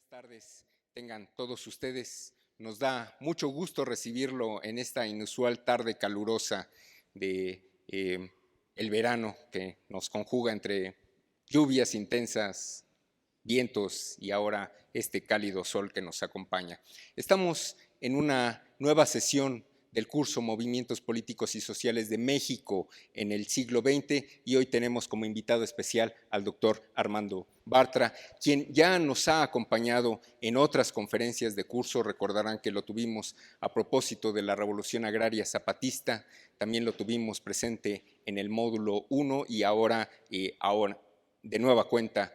tardes tengan todos ustedes. Nos da mucho gusto recibirlo en esta inusual tarde calurosa de el verano que nos conjuga entre lluvias intensas, vientos y ahora este cálido sol que nos acompaña. Estamos en una nueva sesión del curso Movimientos Políticos y Sociales de México en el siglo XX y hoy tenemos como invitado especial al doctor Armando Bartra, quien ya nos ha acompañado en otras conferencias de curso. Recordarán que lo tuvimos a propósito de la Revolución Agraria Zapatista, también lo tuvimos presente en el módulo 1 y ahora de nueva cuenta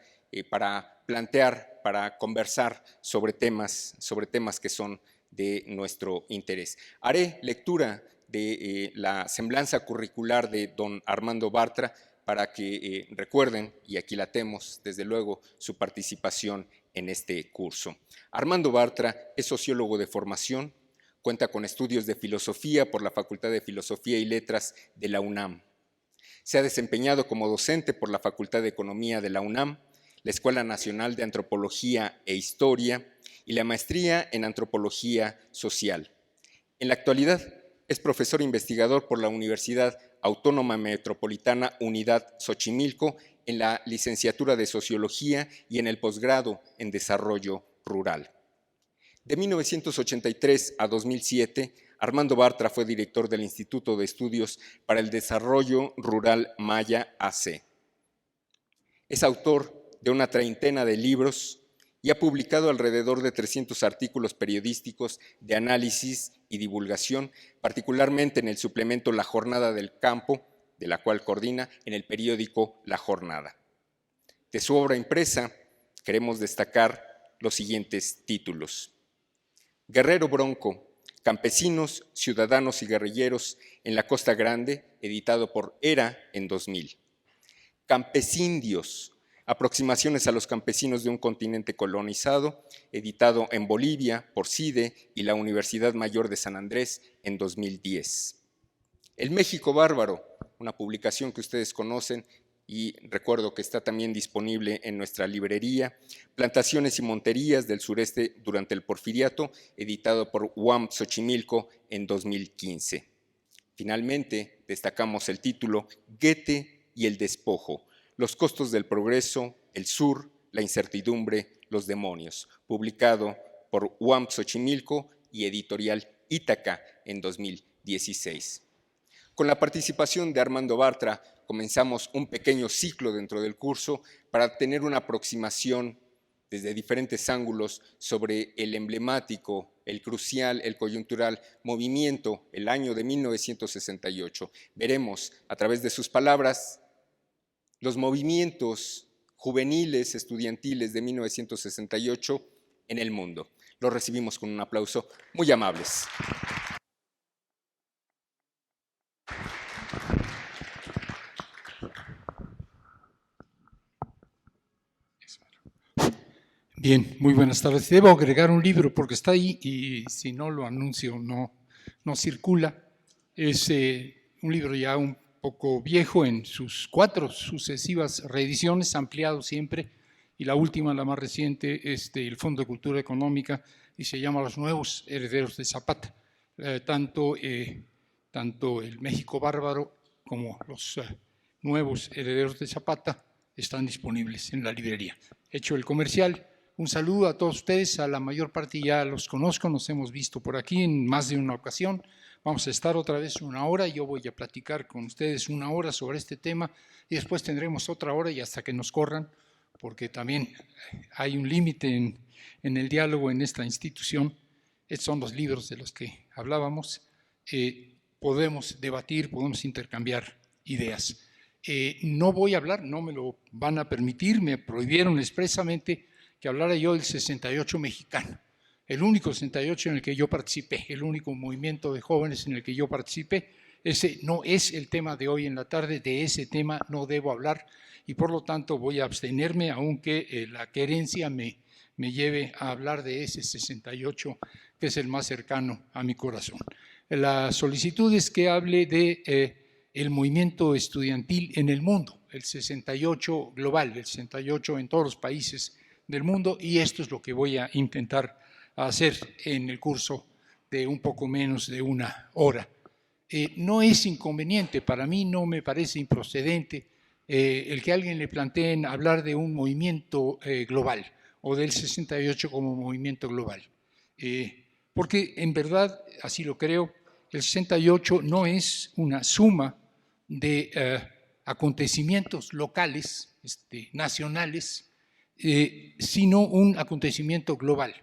para plantear, para conversar sobre temas que son de nuestro interés. Haré lectura de la semblanza curricular de don Armando Bartra para que recuerden y aquilatemos desde luego su participación en este curso. Armando Bartra es sociólogo de formación, cuenta con estudios de filosofía por la Facultad de Filosofía y Letras de la UNAM. Se ha desempeñado como docente por la Facultad de Economía de la UNAM, la Escuela Nacional de Antropología e Historia y la maestría en Antropología Social. En la actualidad es profesor investigador por la Universidad Autónoma Metropolitana Unidad Xochimilco en la licenciatura de Sociología y en el posgrado en Desarrollo Rural. De 1983 a 2007, Armando Bartra fue director del Instituto de Estudios para el Desarrollo Rural Maya AC. Es autor de una treintena de libros y ha publicado alrededor de 300 artículos periodísticos de análisis y divulgación, particularmente en el suplemento La Jornada del Campo, de la cual coordina en el periódico La Jornada. De su obra impresa queremos destacar los siguientes títulos: Guerrero Bronco, Campesinos, Ciudadanos y Guerrilleros en la Costa Grande, editado por ERA en 2000. Campesindios, Aproximaciones a los campesinos de un continente colonizado, editado en Bolivia por CIDE y la Universidad Mayor de San Andrés en 2010. El México Bárbaro, una publicación que ustedes conocen y recuerdo que está también disponible en nuestra librería. Plantaciones y monterías del sureste durante el Porfiriato, editado por UAM Xochimilco en 2015. Finalmente, destacamos el título Goethe y el despojo, los costos del progreso, el sur, la incertidumbre, los demonios, publicado por UAM Xochimilco y editorial Ítaca en 2016. Con la participación de Armando Bartra, comenzamos un pequeño ciclo dentro del curso para tener una aproximación desde diferentes ángulos sobre el emblemático, el crucial, el coyuntural movimiento, el año de 1968. Veremos a través de sus palabras los movimientos juveniles, estudiantiles de 1968 en el mundo. Los recibimos con un aplauso muy amables. Bien, muy buenas tardes. Debo agregar un libro porque está ahí y si no lo anuncio no circula. Es un libro ya un poco viejo en sus 4 sucesivas reediciones, ampliado siempre, y la última, la más reciente, es del Fondo de Cultura Económica y se llama Los Nuevos Herederos de Zapata. Tanto el México Bárbaro como los Nuevos Herederos de Zapata están disponibles en la librería. Hecho el comercial, un saludo a todos ustedes, a la mayor parte ya los conozco, nos hemos visto por aquí en más de una ocasión. Vamos a estar otra vez 1 hora, yo voy a platicar con ustedes 1 hora sobre este tema y después tendremos otra hora y hasta que nos corran, porque también hay un límite en el diálogo en esta institución. Estos son los libros de los que hablábamos. Podemos debatir, podemos intercambiar ideas. No voy a hablar, no me lo van a permitir, me prohibieron expresamente que hablara yo del 68 mexicano. El único 68 en el que yo participé, el único movimiento de jóvenes en el que yo participé. Ese no es el tema de hoy en la tarde, de ese tema no debo hablar y por lo tanto voy a abstenerme, aunque la querencia me lleve a hablar de ese 68 que es el más cercano a mi corazón. La solicitud es que hable de el movimiento estudiantil en el mundo, el 68 global, el 68 en todos los países del mundo, y esto es lo que voy a intentar hacer en el curso de un poco menos de una hora. No es inconveniente, para mí no me parece improcedente el que alguien le planteen hablar de un movimiento global o del 68 como movimiento global. Porque en verdad, así lo creo, el 68 no es una suma de acontecimientos locales, nacionales, sino un acontecimiento global.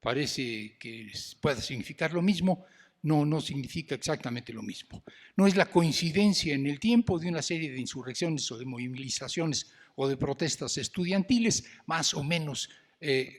Parece que pueda significar lo mismo, no significa exactamente lo mismo. No es la coincidencia en el tiempo de una serie de insurrecciones o de movilizaciones o de protestas estudiantiles más o menos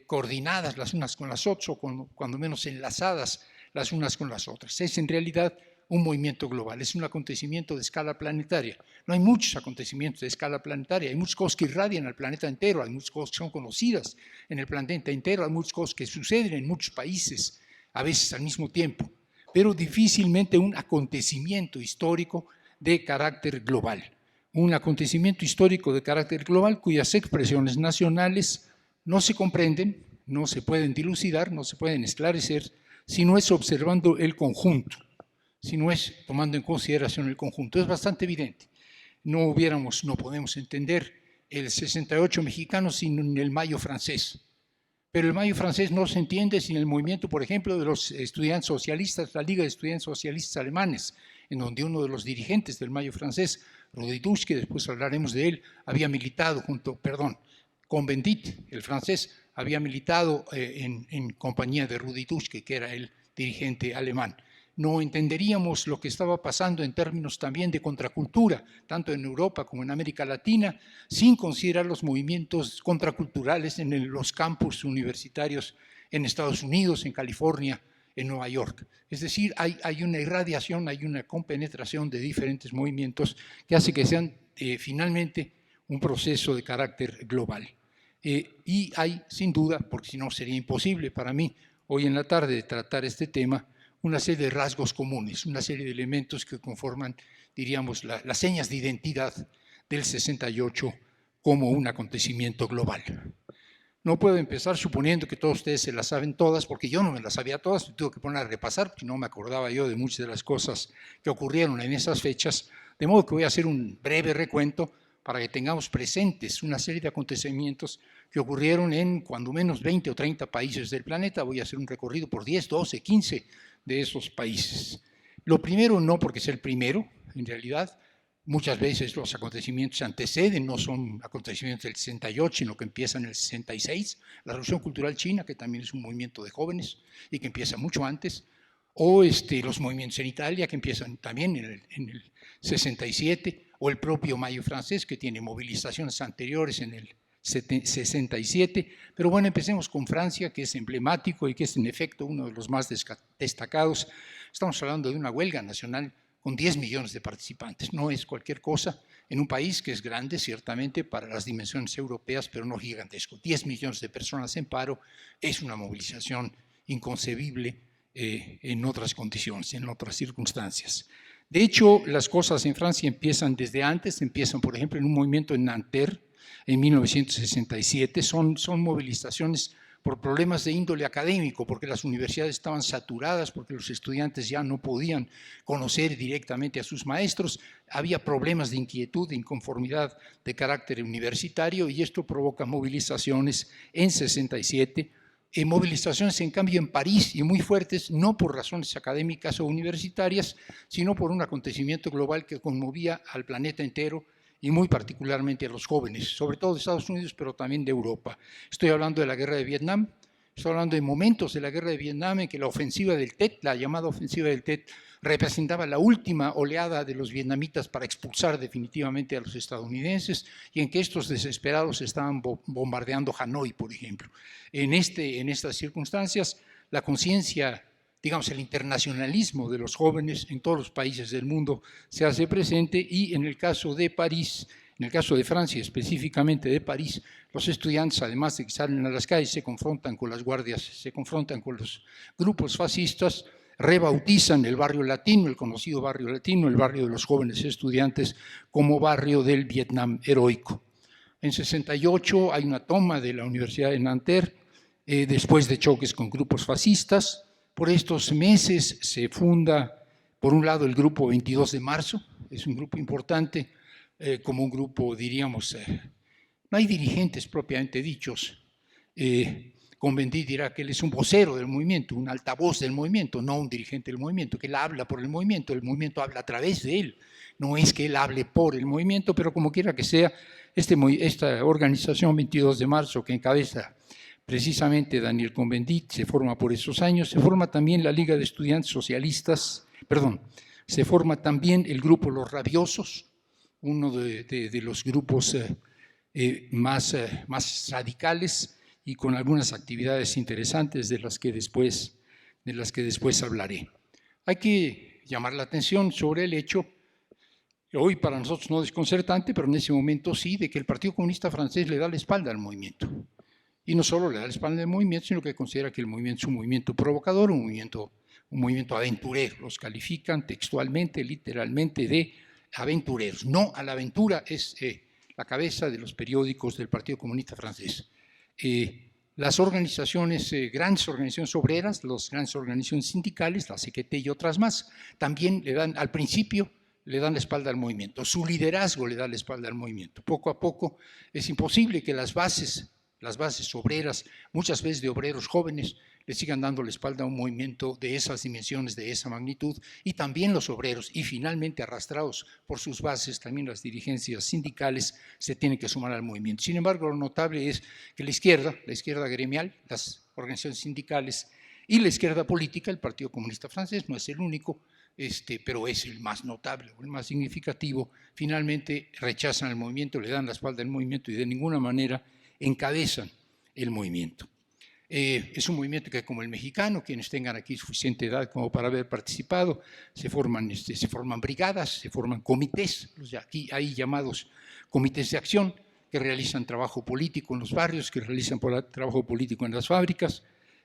coordinadas las unas con las otras o cuando menos enlazadas las unas con las otras. Es en realidad un movimiento global, es un acontecimiento de escala planetaria. No hay muchos acontecimientos de escala planetaria, hay muchas cosas que irradian al planeta entero, hay muchas cosas que son conocidas en el planeta entero, hay muchas cosas que suceden en muchos países, a veces al mismo tiempo, pero difícilmente un acontecimiento histórico de carácter global. Un acontecimiento histórico de carácter global cuyas expresiones nacionales no se comprenden, no se pueden dilucidar, no se pueden esclarecer, si no es observando el conjunto, si no es tomando en consideración el conjunto. Es bastante evidente. No podemos entender el 68 mexicano sin el Mayo francés. Pero el Mayo francés no se entiende sin el movimiento, por ejemplo, de los estudiantes socialistas, la Liga de Estudiantes Socialistas Alemanes, en donde uno de los dirigentes del Mayo francés, Rudi Dutschke, después hablaremos de él, había militado Cohn-Bendit, el francés, había militado en compañía de Rudi Dutschke, que era el dirigente alemán. No entenderíamos lo que estaba pasando en términos también de contracultura, tanto en Europa como en América Latina, sin considerar los movimientos contraculturales en los campus universitarios en Estados Unidos, en California, en Nueva York. Es decir, hay una irradiación, hay una compenetración de diferentes movimientos que hace que sean finalmente un proceso de carácter global. Y hay, sin duda, porque si no sería imposible para mí hoy en la tarde tratar este tema, una serie de rasgos comunes, una serie de elementos que conforman, diríamos, las señas de identidad del 68 como un acontecimiento global. No puedo empezar suponiendo que todos ustedes se las saben todas, porque yo no me las sabía todas, me tuve que poner a repasar, porque no me acordaba yo de muchas de las cosas que ocurrieron en esas fechas, de modo que voy a hacer un breve recuento para que tengamos presentes una serie de acontecimientos que ocurrieron en cuando menos 20 o 30 países del planeta. Voy a hacer un recorrido por 10, 12, 15 de esos países. Lo primero, no porque sea el primero, en realidad, muchas veces los acontecimientos se anteceden, no son acontecimientos del 68, sino que empiezan en el 66, la Revolución Cultural China, que también es un movimiento de jóvenes y que empieza mucho antes, o los movimientos en Italia, que empiezan también en el 67, o el propio Mayo francés, que tiene movilizaciones anteriores en el 67, pero bueno, empecemos con Francia, que es emblemático y que es en efecto uno de los más destacados. Estamos hablando de una huelga nacional con 10 millones de participantes, no es cualquier cosa, en un país que es grande ciertamente para las dimensiones europeas, pero no gigantesco. 10 millones de personas en paro es una movilización inconcebible en otras condiciones, en otras circunstancias. De hecho, las cosas en Francia empiezan desde antes, empiezan por ejemplo en un movimiento en Nanterre, en 1967, son movilizaciones por problemas de índole académico, porque las universidades estaban saturadas, porque los estudiantes ya no podían conocer directamente a sus maestros, había problemas de inquietud, de inconformidad de carácter universitario, y esto provoca movilizaciones en 67, movilizaciones en cambio en París y muy fuertes, no por razones académicas o universitarias, sino por un acontecimiento global que conmovía al planeta entero, y muy particularmente a los jóvenes, sobre todo de Estados Unidos, pero también de Europa. Estoy hablando de la guerra de Vietnam, estoy hablando de momentos de la guerra de Vietnam en que la ofensiva del Tet, la llamada ofensiva del Tet, representaba la última oleada de los vietnamitas para expulsar definitivamente a los estadounidenses, y en que estos desesperados estaban bombardeando Hanoi, por ejemplo. En estas circunstancias, la conciencia, digamos, el internacionalismo de los jóvenes en todos los países del mundo se hace presente, y en el caso de París, en el caso de Francia, específicamente de París, los estudiantes, además de que salen a las calles, se confrontan con las guardias, se confrontan con los grupos fascistas, rebautizan el barrio latino, el conocido barrio latino, el barrio de los jóvenes estudiantes, como barrio del Vietnam heroico. En 68 hay una toma de la Universidad de Nanterre, después de choques con grupos fascistas. Por estos meses se funda, por un lado, el grupo 22 de marzo, es un grupo importante, como un grupo, diríamos, no hay dirigentes propiamente dichos. Cohn-Bendit dirá que él es un vocero del movimiento, un altavoz del movimiento, no un dirigente del movimiento, que él habla por el movimiento habla a través de él. No es que él hable por el movimiento, pero como quiera que sea, esta organización 22 de marzo que encabeza precisamente Daniel Cohn-Bendit se forma por esos años, se forma también la Liga de Estudiantes Socialistas, se forma también el grupo Los Rabiosos, uno de los grupos más radicales y con algunas actividades interesantes de las que después hablaré. Hay que llamar la atención sobre el hecho, hoy para nosotros no desconcertante, pero en ese momento sí, de que el Partido Comunista Francés le da la espalda al movimiento. Y no solo le da la espalda al movimiento, sino que considera que el movimiento es un movimiento provocador, un movimiento aventurero. Los califican textualmente, literalmente, de aventureros. No a la aventura es la cabeza de los periódicos del Partido Comunista Francés. Las organizaciones, grandes organizaciones obreras, las grandes organizaciones sindicales, la CGT y otras más, también le dan, al principio, le dan la espalda al movimiento. Su liderazgo le da la espalda al movimiento. Poco a poco es imposible que las bases obreras, muchas veces de obreros jóvenes, le sigan dando la espalda a un movimiento de esas dimensiones, de esa magnitud, y también los obreros, y finalmente arrastrados por sus bases, también las dirigencias sindicales se tienen que sumar al movimiento. Sin embargo, lo notable es que la izquierda gremial, las organizaciones sindicales y la izquierda política, el Partido Comunista Francés, no es el único, pero es el más notable, el más significativo, finalmente rechazan el movimiento, le dan la espalda al movimiento y de ninguna manera encabezan el movimiento. Es un movimiento que, como el mexicano, quienes tengan aquí suficiente edad como para haber participado, se forman brigadas, se forman comités, aquí hay llamados comités de acción, que realizan trabajo político en los barrios, que realizan trabajo político en las fábricas.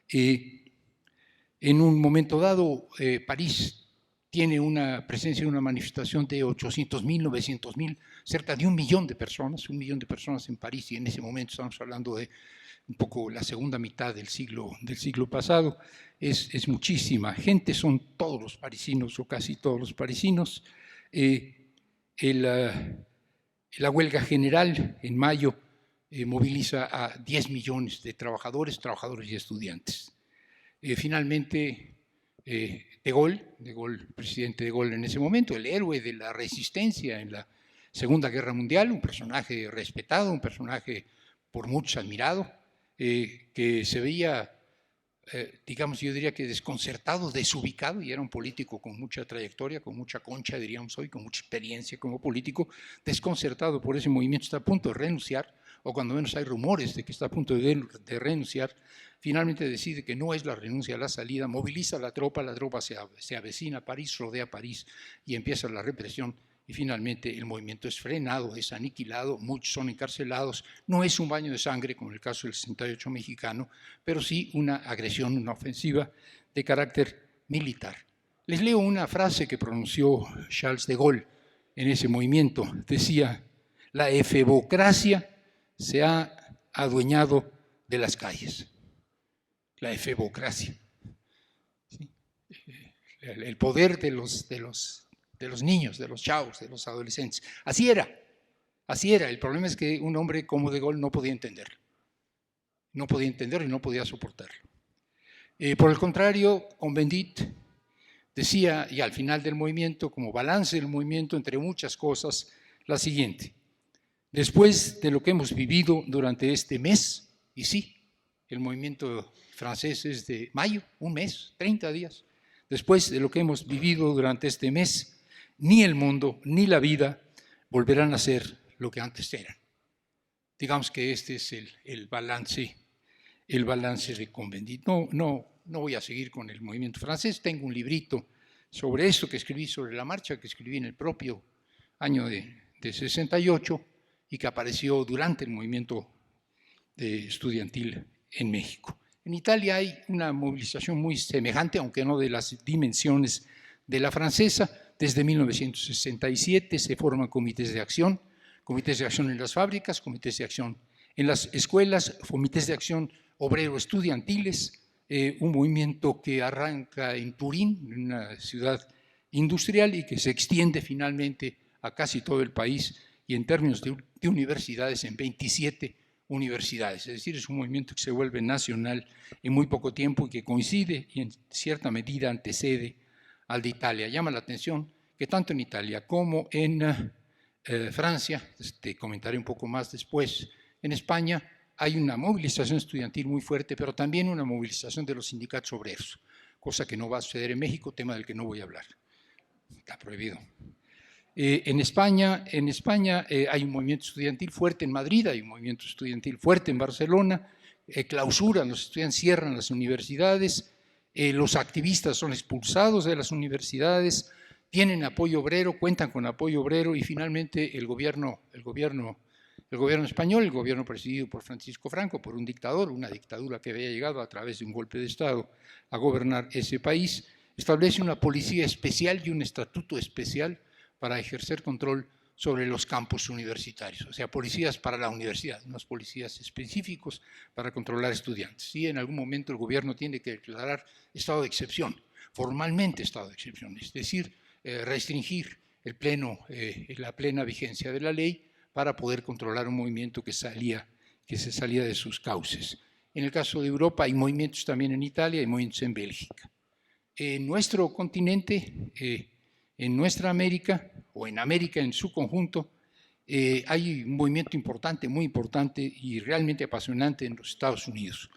En un momento dado, París tiene una presencia en una manifestación de 800.000, 900.000, cerca de 1 millón de personas, en París, y en ese momento estamos hablando de un poco la segunda mitad del siglo pasado, es muchísima gente, son todos los parisinos o casi todos los parisinos. La huelga general en mayo moviliza a 10 millones de trabajadores y estudiantes. Finalmente, De Gaulle, presidente de Gaulle en ese momento, el héroe de la resistencia en la Segunda Guerra Mundial, un personaje respetado, un personaje por muchos admirado, que se veía, digamos, yo diría que desconcertado, desubicado, y era un político con mucha trayectoria, con mucha concha, diríamos hoy, con mucha experiencia como político, desconcertado por ese movimiento, está a punto de renunciar, o cuando menos hay rumores de que está a punto de renunciar, finalmente decide que no es la renuncia a la salida, moviliza a la tropa se avecina a París, rodea París y empieza la represión. Y finalmente el movimiento es frenado, es aniquilado, muchos son encarcelados. No es un baño de sangre, como en el caso del 68 mexicano, pero sí una agresión, una ofensiva de carácter militar. Les leo una frase que pronunció Charles de Gaulle en ese movimiento. Decía: la efebocracia se ha adueñado de las calles. La efebocracia. ¿Sí? El poder de los niños, de los chavos, de los adolescentes. Así era. El problema es que un hombre como De Gaulle no podía entenderlo. No podía entenderlo y no podía soportarlo. Por el contrario, Cohn-Bendit decía, y al final del movimiento, como balance del movimiento, entre muchas cosas, la siguiente: después de lo que hemos vivido durante este mes, y sí, el movimiento francés es de mayo, un mes, 30 días, después de lo que hemos vivido durante este mes, ni el mundo ni la vida volverán a ser lo que antes eran. Digamos que este es el balance de Cohn-Bendit. No voy a seguir con el movimiento francés, tengo un librito sobre esto que escribí sobre la marcha, que escribí en el propio año de 68 y que apareció durante el movimiento estudiantil en México. En Italia hay una movilización muy semejante, aunque no de las dimensiones de la francesa. Desde 1967 se forman comités de acción comités de acción en las fábricas, comités de acción en las escuelas, comités de acción obrero-estudiantiles, un movimiento que arranca en Turín, una ciudad industrial, y que se extiende finalmente a casi todo el país, y en términos de universidades, en 27 universidades. Es decir, es un movimiento que se vuelve nacional en muy poco tiempo y que coincide y en cierta medida antecede al de Italia. Llama la atención que tanto en Italia como en Francia, te comentaré un poco más después, en España hay una movilización estudiantil muy fuerte, pero también una movilización de los sindicatos obreros, cosa que no va a suceder en México, tema del que no voy a hablar. Está prohibido. En España hay un movimiento estudiantil fuerte en Madrid, hay un movimiento estudiantil fuerte en Barcelona, clausuran los estudiantes, cierran las universidades, los activistas son expulsados de las universidades, tienen apoyo obrero, cuentan con apoyo obrero, y finalmente el gobierno español, el gobierno presidido por Francisco Franco, por un dictador, una dictadura que había llegado a través de un golpe de Estado a gobernar ese país, establece una policía especial y un estatuto especial para ejercer control sobre los campus universitarios, o sea, policías para la universidad, unos policías específicos para controlar estudiantes. Sí, en algún momento el gobierno tiene que declarar estado de excepción, formalmente estado de excepción, es decir, restringir la plena vigencia de la ley para poder controlar un movimiento que se salía de sus cauces. En el caso de Europa hay movimientos también en Italia y movimientos en Bélgica. En nuestro continente, en nuestra América, o en América en su conjunto, hay un movimiento importante, muy importante y realmente apasionante en los Estados Unidos.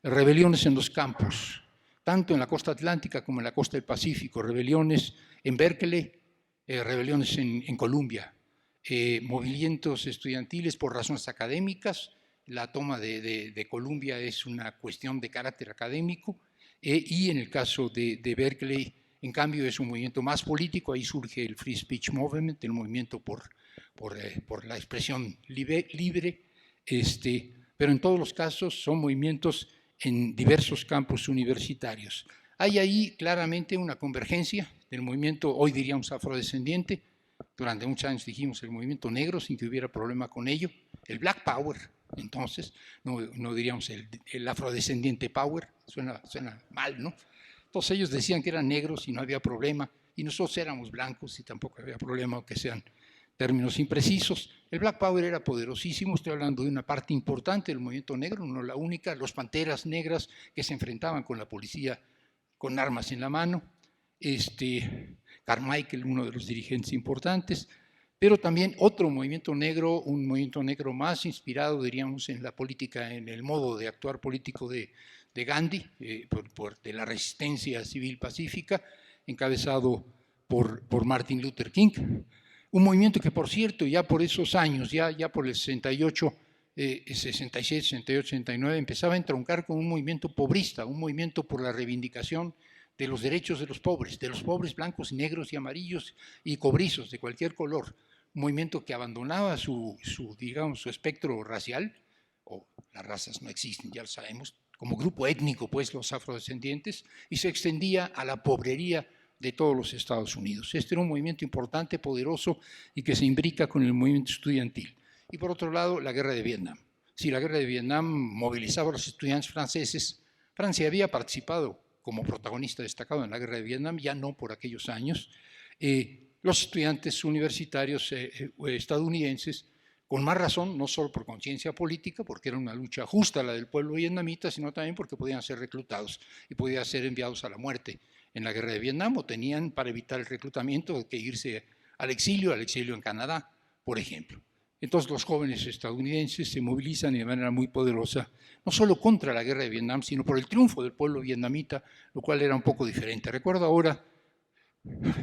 Rebeliones en los campos, tanto en la costa atlántica como en la costa del Pacífico, rebeliones en Berkeley, rebeliones en Columbia, movimientos estudiantiles por razones académicas. La toma de Columbia es una cuestión de carácter académico, y en el caso de Berkeley, en cambio, es un movimiento más político. Ahí surge el Free Speech Movement, el movimiento por la expresión libre, pero en todos los casos son movimientos en diversos campos universitarios. Hay ahí claramente una convergencia del movimiento, hoy diríamos afrodescendiente, durante muchos años dijimos el movimiento negro sin que hubiera problema con ello, el Black Power, entonces, no diríamos el afrodescendiente Power, suena mal, ¿no? Entonces ellos decían que eran negros y no había problema, y nosotros éramos blancos y tampoco había problema, aunque sean términos imprecisos. El Black Power era poderosísimo, estoy hablando de una parte importante del movimiento negro, no la única, los panteras negras que se enfrentaban con la policía con armas en la mano, Carmichael, uno de los dirigentes importantes, pero también otro movimiento negro, un movimiento negro más inspirado, diríamos, en la política, en el modo de actuar político de Gandhi, de la resistencia civil pacífica, encabezado por Martin Luther King. Un movimiento que, por cierto, ya por esos años, ya por el 68, 67, 68, 69, empezaba a entroncar con un movimiento pobrista, un movimiento por la reivindicación de los derechos de los pobres blancos, negros y amarillos y cobrizos de cualquier color. Un movimiento que abandonaba su espectro racial, o las razas no existen, ya lo sabemos, como grupo étnico, pues los afrodescendientes, y se extendía a la pobrería de todos los Estados Unidos. Este era un movimiento importante, poderoso, y que se imbrica con el movimiento estudiantil. Y por otro lado, la guerra de Vietnam. Si la guerra de Vietnam movilizaba a los estudiantes franceses, Francia había participado como protagonista destacado en la guerra de Vietnam, ya no por aquellos años. Los estudiantes universitarios estadounidenses, con más razón, no solo por conciencia política, porque era una lucha justa la del pueblo vietnamita, sino también porque podían ser reclutados y podían ser enviados a la muerte en la guerra de Vietnam, o tenían, para evitar el reclutamiento, que irse al exilio en Canadá, por ejemplo. Entonces los jóvenes estadounidenses se movilizan de manera muy poderosa, no solo contra la guerra de Vietnam, sino por el triunfo del pueblo vietnamita, lo cual era un poco diferente. Recuerdo ahora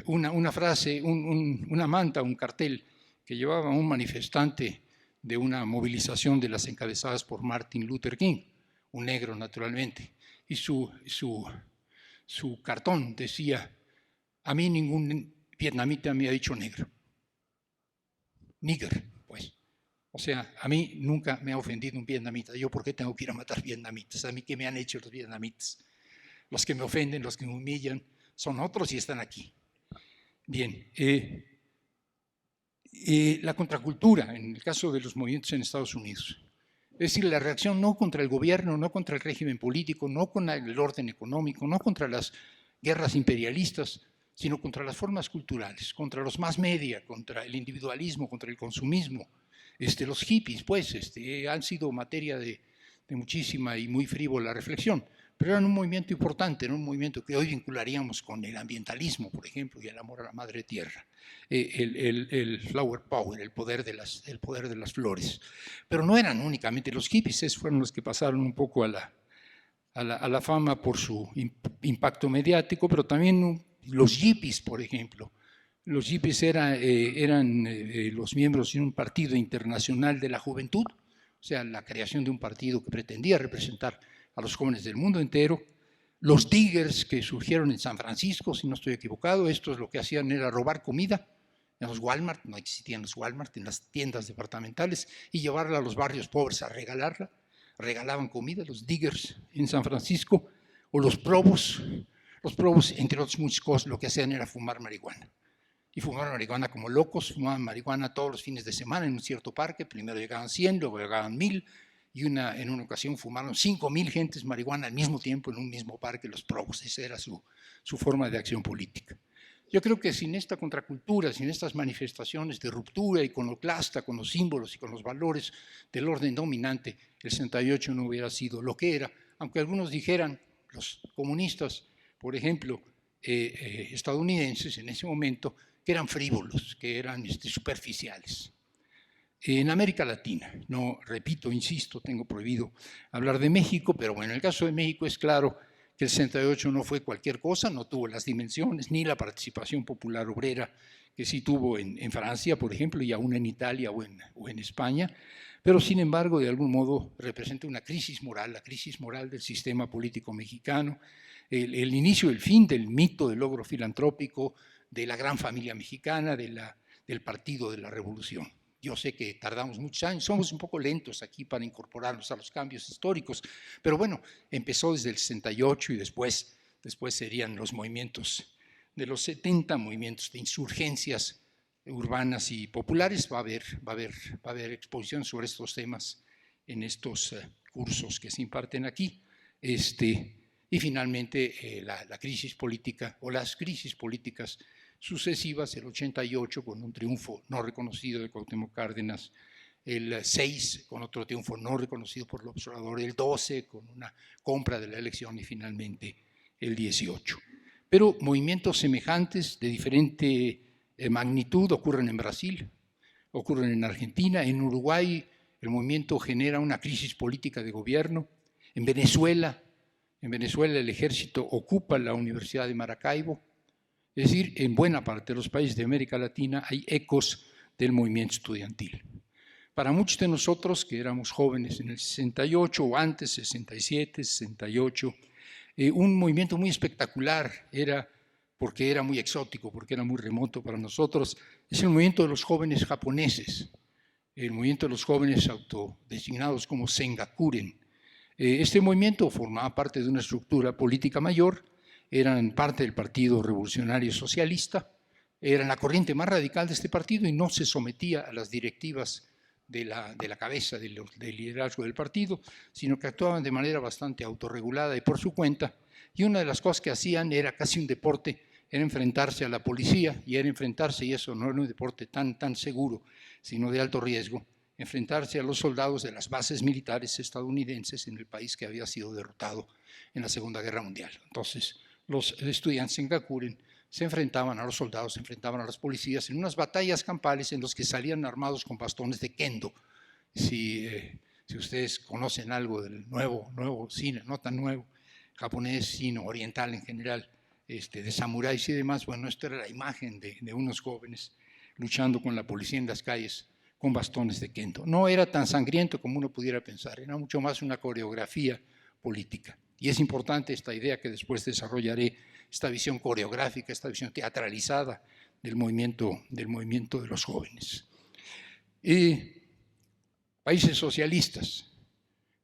una frase, una manta, un cartel que llevaba un manifestante de una movilización de las encabezadas por Martin Luther King, un negro naturalmente, y su cartón decía: a mí ningún vietnamita me ha dicho negro. Nigger, pues. O sea, a mí nunca me ha ofendido un vietnamita. ¿Yo por qué tengo que ir a matar vietnamitas? ¿A mí qué me han hecho los vietnamitas? Los que me ofenden, los que me humillan, son otros y están aquí. Bien, La contracultura, en el caso de los movimientos en Estados Unidos. Es decir, la reacción no contra el gobierno, no contra el régimen político, no contra el orden económico, no contra las guerras imperialistas, sino contra las formas culturales, contra los mass media, contra el individualismo, contra el consumismo. Los hippies, pues, han sido materia de muchísima y muy frívola reflexión, pero eran un movimiento importante, era un movimiento que hoy vincularíamos con el ambientalismo, por ejemplo, y el amor a la madre tierra, el flower power, el poder de las flores. Pero no eran únicamente los hippies, esos fueron los que pasaron un poco a la fama por su impacto mediático, pero también los hippies, por ejemplo. Los hippies eran los miembros de un partido internacional de la juventud, o sea, la creación de un partido que pretendía representar a los jóvenes del mundo entero. Los diggers que surgieron en San Francisco, si no estoy equivocado, estos lo que hacían era robar comida en los Walmart, no existían los Walmart, en las tiendas departamentales, y llevarla a los barrios pobres a regalarla. Regalaban comida, los diggers en San Francisco, o los probos. Los probos, entre otras muchas cosas, lo que hacían era fumar marihuana. Y fumaban marihuana como locos, fumaban marihuana todos los fines de semana en un cierto parque. Primero llegaban 100, luego llegaban 1000, y en una ocasión fumaron 5000 gentes marihuana al mismo tiempo en un mismo parque, los probos. Esa era su forma de acción política. Yo creo que sin esta contracultura, sin estas manifestaciones de ruptura iconoclasta con los símbolos y con los valores del orden dominante, el 68 no hubiera sido lo que era, aunque algunos dijeran, los comunistas, por ejemplo, estadounidenses en ese momento, que eran frívolos, que eran superficiales. En América Latina, no, repito, insisto, tengo prohibido hablar de México, pero bueno, en el caso de México es claro que el 68 no fue cualquier cosa, no tuvo las dimensiones ni la participación popular obrera que sí tuvo en Francia, por ejemplo, y aún en Italia o en España, pero sin embargo, de algún modo representa una crisis moral, la crisis moral del sistema político mexicano, el inicio, el fin del mito del logro filantrópico, de la gran familia mexicana, del Partido de la Revolución. Yo sé que tardamos muchos años, somos un poco lentos aquí para incorporarnos a los cambios históricos, pero bueno, empezó desde el 68 y después serían los movimientos de los 70, movimientos de insurgencias urbanas y populares. Va a haber exposición sobre estos temas en estos cursos que se imparten aquí. Y finalmente la crisis política o las crisis políticas sucesivas, el 88 con un triunfo no reconocido de Cuauhtémoc Cárdenas, el 6 con otro triunfo no reconocido por el observador, el 12 con una compra de la elección y finalmente el 18. Pero movimientos semejantes de diferente magnitud ocurren en Brasil, ocurren en Argentina, en Uruguay el movimiento genera una crisis política de gobierno, en Venezuela el ejército ocupa la Universidad de Maracaibo. Es decir, en buena parte de los países de América Latina hay ecos del movimiento estudiantil. Para muchos de nosotros que éramos jóvenes en el 68 o antes, 67, 68, un movimiento muy espectacular porque era muy exótico, porque era muy remoto para nosotros, es el movimiento de los jóvenes japoneses, el movimiento de los jóvenes autodesignados como Sengakuren. Este movimiento formaba parte de una estructura política mayor, eran parte del Partido Revolucionario Socialista, eran la corriente más radical de este partido y no se sometía a las directivas de la cabeza del liderazgo del partido, sino que actuaban de manera bastante autorregulada y por su cuenta. Y una de las cosas que hacían era casi un deporte, era enfrentarse a la policía, y eso no era un deporte tan seguro, sino de alto riesgo, enfrentarse a los soldados de las bases militares estadounidenses en el país que había sido derrotado en la Segunda Guerra Mundial. Entonces, los estudiantes en Sengakuren se enfrentaban a los soldados, se enfrentaban a las policías en unas batallas campales en las que salían armados con bastones de kendo. Si ustedes conocen algo del nuevo cine, no tan nuevo, japonés, sino oriental en general, de samuráis y demás, bueno, esta era la imagen de unos jóvenes luchando con la policía en las calles con bastones de kendo. No era tan sangriento como uno pudiera pensar, era mucho más una coreografía política. Y es importante esta idea que después desarrollaré, esta visión coreográfica, esta visión teatralizada del movimiento de los jóvenes. Países socialistas.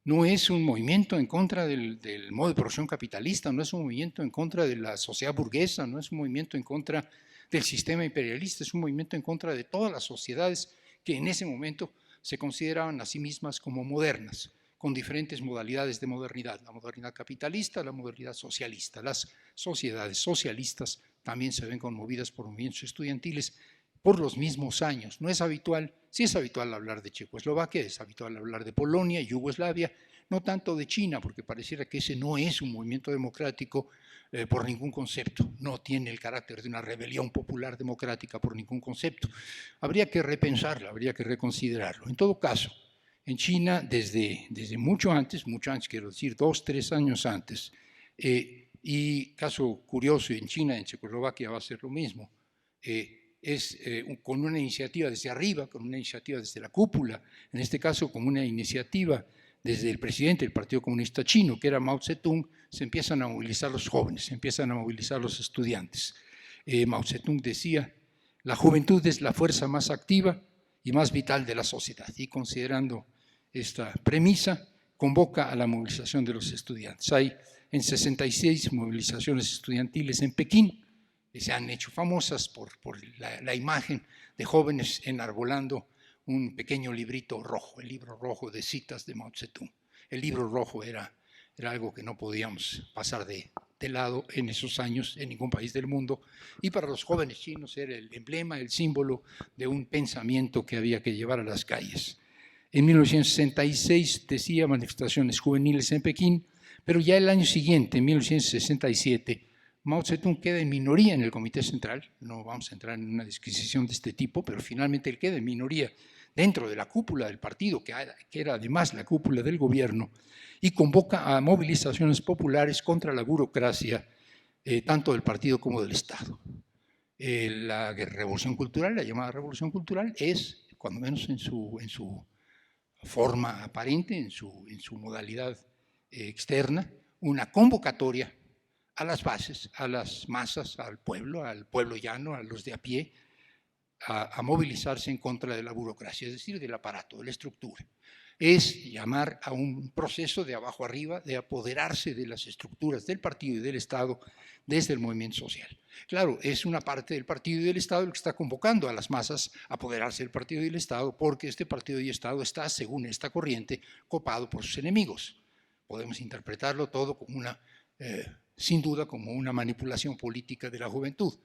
No es un movimiento en contra del modo de producción capitalista, no es un movimiento en contra de la sociedad burguesa, no es un movimiento en contra del sistema imperialista, es un movimiento en contra de todas las sociedades que en ese momento se consideraban a sí mismas como modernas, con diferentes modalidades de modernidad, la modernidad capitalista, la modernidad socialista. Las sociedades socialistas también se ven conmovidas por movimientos estudiantiles por los mismos años. No es habitual, sí es habitual hablar de Checoslovaquia, es habitual hablar de Polonia, Yugoslavia, no tanto de China, porque pareciera que ese no es un movimiento democrático por ningún concepto, no tiene el carácter de una rebelión popular democrática por ningún concepto. Habría que repensarlo, habría que reconsiderarlo. En todo caso, en China, desde mucho antes, quiero decir, 2, 3 años antes, y caso curioso, en China, en Checoslovaquia va a ser lo mismo, con una iniciativa desde arriba, con una iniciativa desde la cúpula, en este caso con una iniciativa desde el presidente del Partido Comunista Chino, que era Mao Zedong, se empiezan a movilizar los jóvenes, se empiezan a movilizar los estudiantes. Mao Zedong decía, la juventud es la fuerza más activa y más vital de la sociedad, y considerando esta premisa, convoca a la movilización de los estudiantes. Hay en 66 movilizaciones estudiantiles en Pekín, que se han hecho famosas por la imagen de jóvenes enarbolando un pequeño librito rojo, el libro rojo de citas de Mao Zedong. El libro rojo era algo que no podíamos pasar de lado en esos años en ningún país del mundo, y para los jóvenes chinos era el emblema, el símbolo de un pensamiento que había que llevar a las calles. En 1966 decía manifestaciones juveniles en Pekín, pero ya el año siguiente, en 1967, Mao Zedong queda en minoría en el Comité Central. No vamos a entrar en una disquisición de este tipo, pero finalmente él queda en minoría dentro de la cúpula del partido, que era además la cúpula del gobierno, y convoca a movilizaciones populares contra la burocracia, tanto del partido como del Estado. La revolución cultural, la llamada revolución cultural, es, cuando menos en su forma aparente, en su modalidad externa, una convocatoria a las bases, a las masas, al pueblo llano, a los de a pie, a movilizarse en contra de la burocracia, es decir, del aparato, de la estructura. Es llamar a un proceso de abajo arriba, de apoderarse de las estructuras del partido y del Estado desde el movimiento social. Claro, es una parte del partido y del Estado el que está convocando a las masas a apoderarse del partido y del Estado, porque este partido y Estado está, según esta corriente, copado por sus enemigos. Podemos interpretarlo todo como sin duda como una manipulación política de la juventud,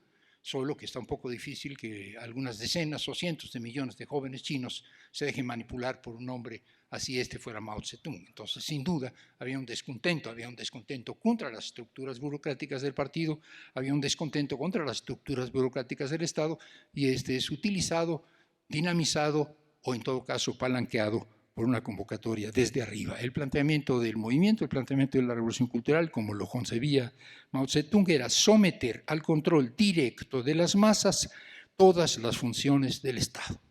solo que está un poco difícil que algunas decenas o cientos de millones de jóvenes chinos se dejen manipular por un hombre así fuera Mao Zedong. Entonces, sin duda, había un descontento contra las estructuras burocráticas del partido, había un descontento contra las estructuras burocráticas del Estado, y es utilizado, dinamizado o en todo caso palanqueado por una convocatoria desde arriba. El planteamiento del movimiento, el planteamiento de la revolución cultural, como lo concebía Mao Zedong, era someter al control directo de las masas todas las funciones del Estado.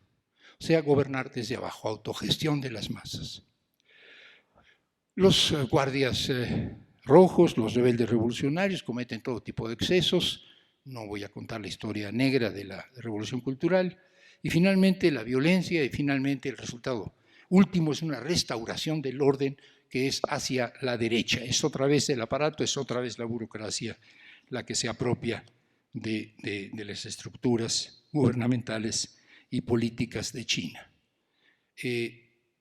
O sea, gobernar desde abajo, autogestión de las masas. Los guardias rojos, los rebeldes revolucionarios, cometen todo tipo de excesos. No voy a contar la historia negra de la revolución cultural. Y finalmente la violencia, y finalmente el resultado último es una restauración del orden que es hacia la derecha. Es otra vez el aparato, es otra vez la burocracia la que se apropia de las estructuras gubernamentales y políticas de China.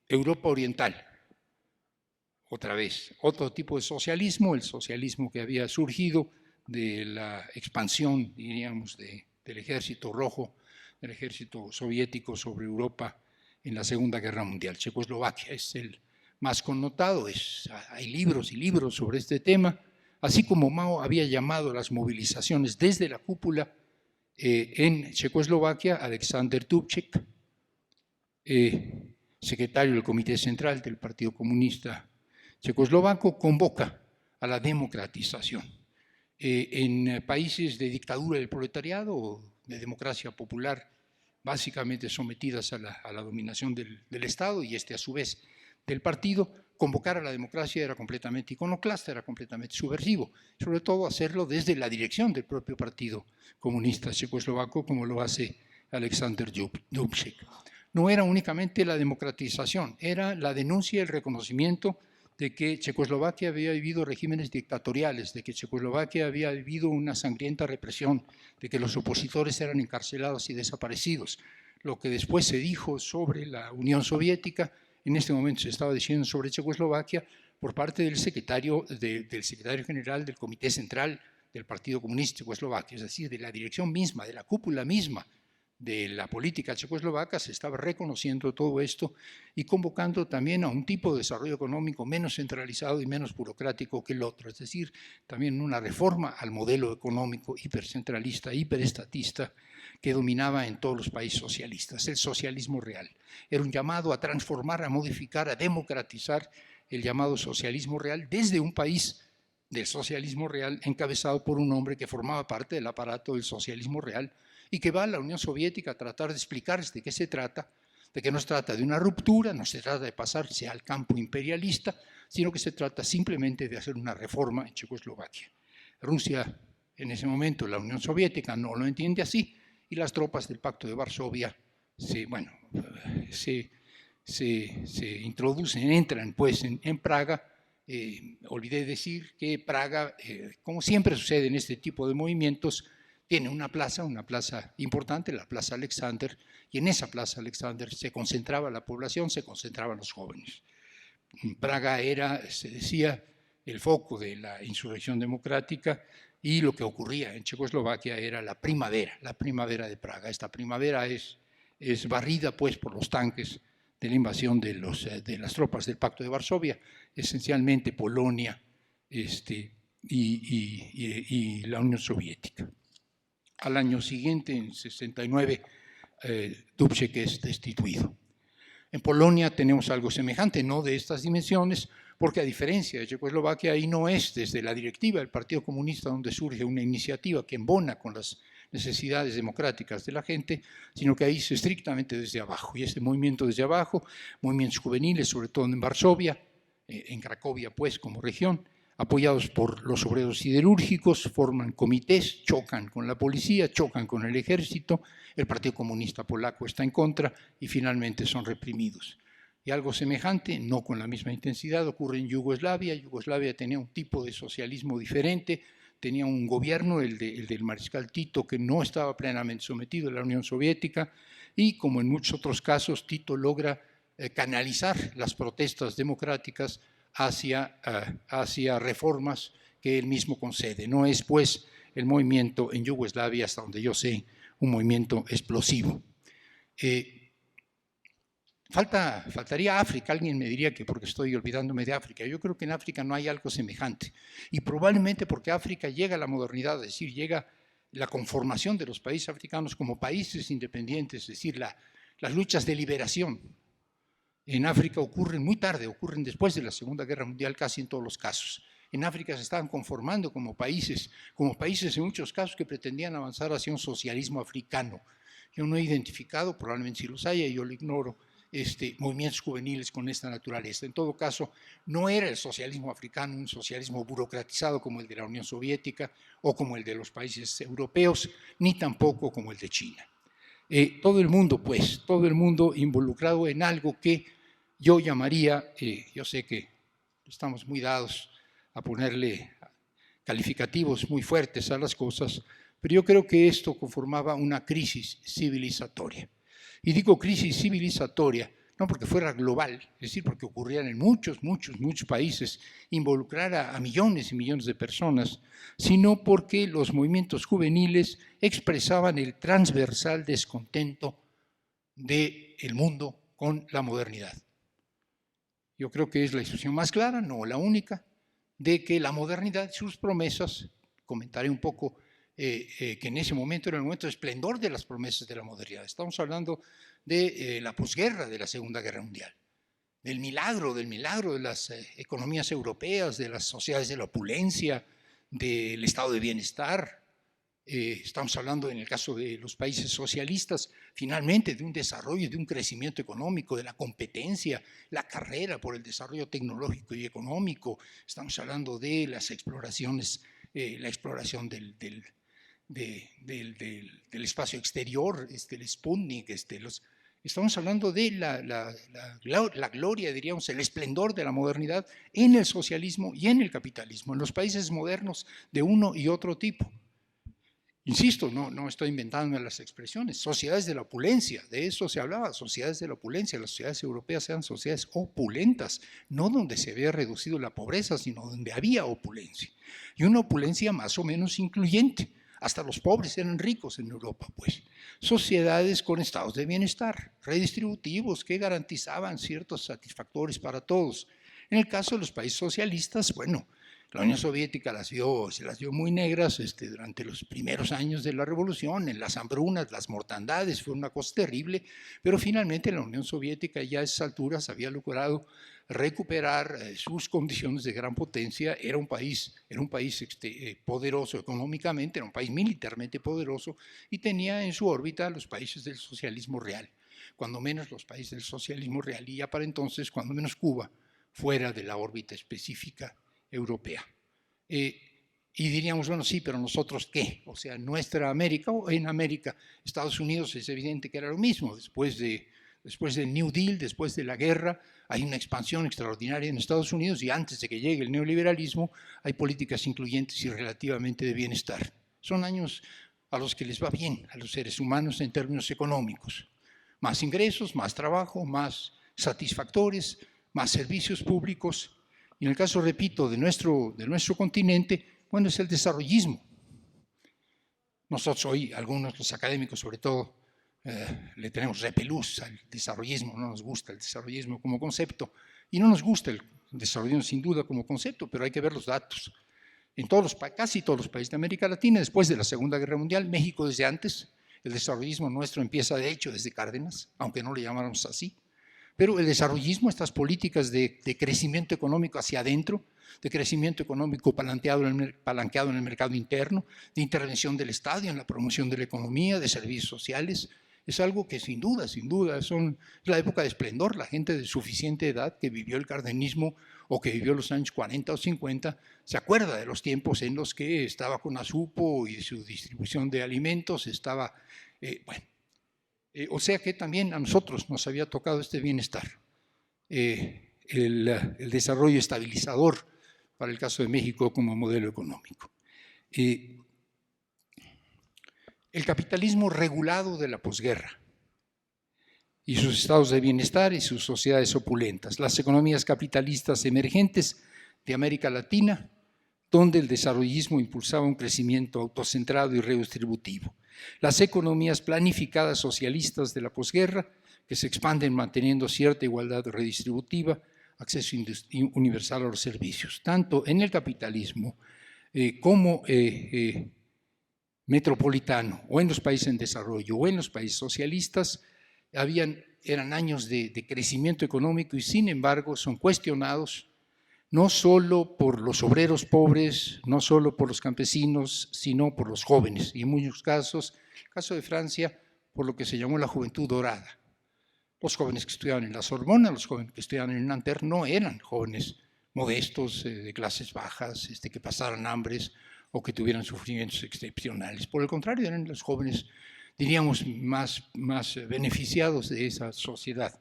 Europa Oriental, otra vez, otro tipo de socialismo, el socialismo que había surgido de la expansión, diríamos, del ejército rojo, del ejército soviético sobre Europa en la Segunda Guerra Mundial. Checoslovaquia es el más connotado, hay libros y libros sobre este tema, así como Mao había llamado a las movilizaciones desde la cúpula en Checoslovaquia. Alexander Dubček, secretario del Comité Central del Partido Comunista Checoslovaco, convoca a la democratización. En países de dictadura del proletariado o de democracia popular, básicamente sometidas a la dominación del Estado y a su vez del partido, convocar a la democracia era completamente iconoclasta, era completamente subversivo, sobre todo hacerlo desde la dirección del propio Partido Comunista Checoslovaco, como lo hace Alexander Dubček. No era únicamente la democratización, era la denuncia y el reconocimiento de que Checoslovaquia había vivido regímenes dictatoriales, de que Checoslovaquia había vivido una sangrienta represión, de que los opositores eran encarcelados y desaparecidos. Lo que después se dijo sobre la Unión Soviética, en este momento se estaba diciendo sobre Checoslovaquia por parte del secretario general del Comité Central del Partido Comunista Checoslovaquio, es decir, de la dirección misma, de la cúpula misma de la política checoslovaca. Se estaba reconociendo todo esto y convocando también a un tipo de desarrollo económico menos centralizado y menos burocrático que el otro, es decir, también una reforma al modelo económico hipercentralista, hiperestatista que dominaba en todos los países socialistas, el socialismo real. Era un llamado a transformar, a modificar, a democratizar el llamado socialismo real desde un país del socialismo real encabezado por un hombre que formaba parte del aparato del socialismo real y que va a la Unión Soviética a tratar de explicarles de qué se trata, de que no se trata de una ruptura, no se trata de pasarse al campo imperialista, sino que se trata simplemente de hacer una reforma en Checoslovaquia. Rusia, en ese momento, la Unión Soviética no lo entiende así, y las tropas del Pacto de Varsovia se introducen, entran pues en Praga. Olvidé decir que Praga, como siempre sucede en este tipo de movimientos, tiene una plaza importante, la Plaza Alexander, y en esa Plaza Alexander se concentraba la población, se concentraban los jóvenes. Praga era, se decía, el foco de la insurrección democrática, y lo que ocurría en Checoslovaquia era la primavera de Praga. Esta primavera es barrida pues por los tanques de la invasión de las tropas del Pacto de Varsovia, esencialmente Polonia y la Unión Soviética. Al año siguiente, en 69, Dubček es destituido. En Polonia tenemos algo semejante, no de estas dimensiones, porque a diferencia de Checoslovaquia, ahí no es desde la directiva del Partido Comunista donde surge una iniciativa que embona con las necesidades democráticas de la gente, sino que ahí es estrictamente desde abajo. Y este movimiento desde abajo, movimientos juveniles, sobre todo en Varsovia, en Cracovia pues como región, apoyados por los obreros siderúrgicos, forman comités, chocan con la policía, chocan con el ejército, el Partido Comunista Polaco está en contra y finalmente son reprimidos. Y algo semejante, no con la misma intensidad, ocurre en Yugoslavia. Yugoslavia tenía un tipo de socialismo diferente, tenía un gobierno, el del mariscal Tito, que no estaba plenamente sometido a la Unión Soviética, y como en muchos otros casos, Tito logra canalizar las protestas democráticas hacia reformas que él mismo concede. No es, pues, el movimiento en Yugoslavia, hasta donde yo sé, un movimiento explosivo. Faltaría África. Alguien me diría que porque estoy olvidándome de África. Yo creo que en África no hay algo semejante. Y probablemente porque África llega a la modernidad, es decir, llega la conformación de los países africanos como países independientes, es decir, las luchas de liberación en África ocurren muy tarde, ocurren después de la Segunda Guerra Mundial casi en todos los casos. En África se estaban conformando como países en muchos casos que pretendían avanzar hacia un socialismo africano. Yo no he identificado, probablemente si los haya, yo lo ignoro, movimientos juveniles con esta naturaleza. En todo caso, no era el socialismo africano un socialismo burocratizado como el de la Unión Soviética o como el de los países europeos, ni tampoco como el de China. Todo el mundo involucrado en algo que yo llamaría, yo sé que estamos muy dados a ponerle calificativos muy fuertes a las cosas, pero yo creo que esto conformaba una crisis civilizatoria. Y digo crisis civilizatoria no porque fuera global, es decir, porque ocurrían en muchos países, involucrara a millones y millones de personas, sino porque los movimientos juveniles expresaban el transversal descontento del mundo con la modernidad. Yo creo que es la expresión más clara, no la única, de que la modernidad y sus promesas, comentaré un poco que en ese momento era el momento de esplendor de las promesas de la modernidad. Estamos hablando de la posguerra de la Segunda Guerra Mundial, del milagro de las economías europeas, de las sociedades de la opulencia, del estado de bienestar. Estamos hablando, en el caso de los países socialistas, finalmente de un desarrollo, de un crecimiento económico, de la competencia, la carrera por el desarrollo tecnológico y económico. Estamos hablando de las exploraciones, la exploración del espacio exterior, el Sputnik, Estamos hablando de la gloria, diríamos, el esplendor de la modernidad en el socialismo y en el capitalismo, en los países modernos de uno y otro tipo. Insisto, no estoy inventando las expresiones, sociedades de la opulencia, de eso se hablaba, sociedades de la opulencia, las sociedades europeas eran sociedades opulentas, no donde se había reducido la pobreza, sino donde había opulencia, y una opulencia más o menos incluyente. Hasta los pobres eran ricos en Europa, pues. Sociedades con estados de bienestar, redistributivos, que garantizaban ciertos satisfactores para todos. En el caso de los países socialistas, bueno, la Unión Soviética se las vio muy negras durante los primeros años de la revolución, en las hambrunas, las mortandades, fue una cosa terrible, pero finalmente la Unión Soviética ya a esas alturas había logrado recuperar sus condiciones de gran potencia, era un país poderoso económicamente, era un país militarmente poderoso y tenía en su órbita los países del socialismo real, cuando menos los países del socialismo real y ya para entonces, cuando menos Cuba, fuera de la órbita específica europea. Y diríamos, bueno, sí, pero nosotros ¿qué? O sea, nuestra América, o en América, Estados Unidos es evidente que era lo mismo, después del New Deal, después de la guerra, hay una expansión extraordinaria en Estados Unidos y antes de que llegue el neoliberalismo hay políticas incluyentes y relativamente de bienestar. Son años a los que les va bien a los seres humanos en términos económicos. Más ingresos, más trabajo, más satisfactores, más servicios públicos. Y en el caso, repito, de nuestro continente, bueno, es el desarrollismo. Nosotros hoy, algunos, los académicos sobre todo, le tenemos repelús al desarrollismo, no nos gusta el desarrollismo como concepto, y no nos gusta el desarrollismo sin duda como concepto, pero hay que ver los datos. En casi todos los países de América Latina, después de la Segunda Guerra Mundial, México desde antes, el desarrollismo nuestro empieza de hecho desde Cárdenas, aunque no le llamáramos así, pero el desarrollismo, estas políticas de crecimiento económico hacia adentro, de crecimiento económico palanqueado en el mercado interno, de intervención del Estado en la promoción de la economía, de servicios sociales, es algo que sin duda, es la época de esplendor. La gente de suficiente edad que vivió el cardenismo o que vivió los años 40 o 50, se acuerda de los tiempos en los que estaba Conasupo y su distribución de alimentos, o sea que también a nosotros nos había tocado este bienestar, el desarrollo estabilizador para el caso de México como modelo económico. El capitalismo regulado de la posguerra y sus estados de bienestar y sus sociedades opulentas, las economías capitalistas emergentes de América Latina, donde el desarrollismo impulsaba un crecimiento autocentrado y redistributivo. Las economías planificadas socialistas de la posguerra, que se expanden manteniendo cierta igualdad redistributiva, acceso universal a los servicios, tanto en el capitalismo como metropolitano, o en los países en desarrollo, o en los países socialistas, eran años de crecimiento económico y sin embargo son cuestionados no solo por los obreros pobres, no solo por los campesinos, sino por los jóvenes, y en muchos casos, el caso de Francia, por lo que se llamó la juventud dorada. Los jóvenes que estudiaban en la Sorbona, los jóvenes que estudiaban en Nanterre, no eran jóvenes modestos, de clases bajas, que pasaran hambres o que tuvieran sufrimientos excepcionales. Por el contrario, eran los jóvenes, diríamos, más beneficiados de esa sociedad.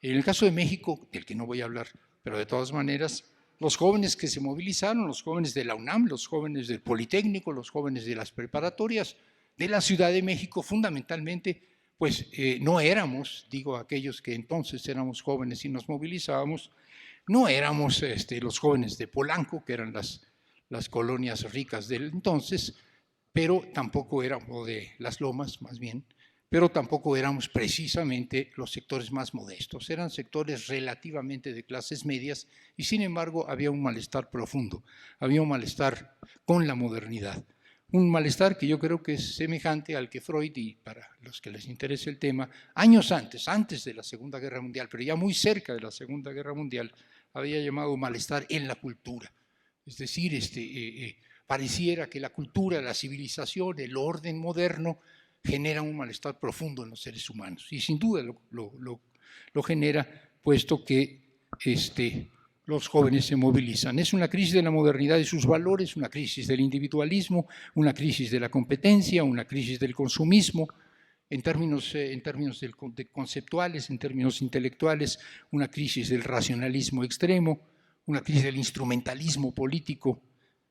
En el caso de México, del que no voy a hablar, pero de todas maneras, los jóvenes que se movilizaron, los jóvenes de la UNAM, los jóvenes del Politécnico, los jóvenes de las preparatorias de la Ciudad de México, fundamentalmente, pues no éramos, digo, aquellos que entonces éramos jóvenes y nos movilizábamos, no éramos los jóvenes de Polanco, que eran las colonias ricas del entonces, pero tampoco éramos, o de Las Lomas más bien, pero tampoco éramos precisamente los sectores más modestos, eran sectores relativamente de clases medias y sin embargo había un malestar profundo, había un malestar con la modernidad, un malestar que yo creo que es semejante al que Freud, y para los que les interese el tema, años antes de la Segunda Guerra Mundial, pero ya muy cerca de la Segunda Guerra Mundial, había llamado malestar en la cultura, es decir, pareciera que la cultura, la civilización, el orden moderno genera un malestar profundo en los seres humanos y sin duda lo genera, puesto que los jóvenes se movilizan. Es una crisis de la modernidad y sus valores, una crisis del individualismo, una crisis de la competencia, una crisis del consumismo en términos conceptuales, en términos intelectuales, una crisis del racionalismo extremo, una crisis del instrumentalismo político,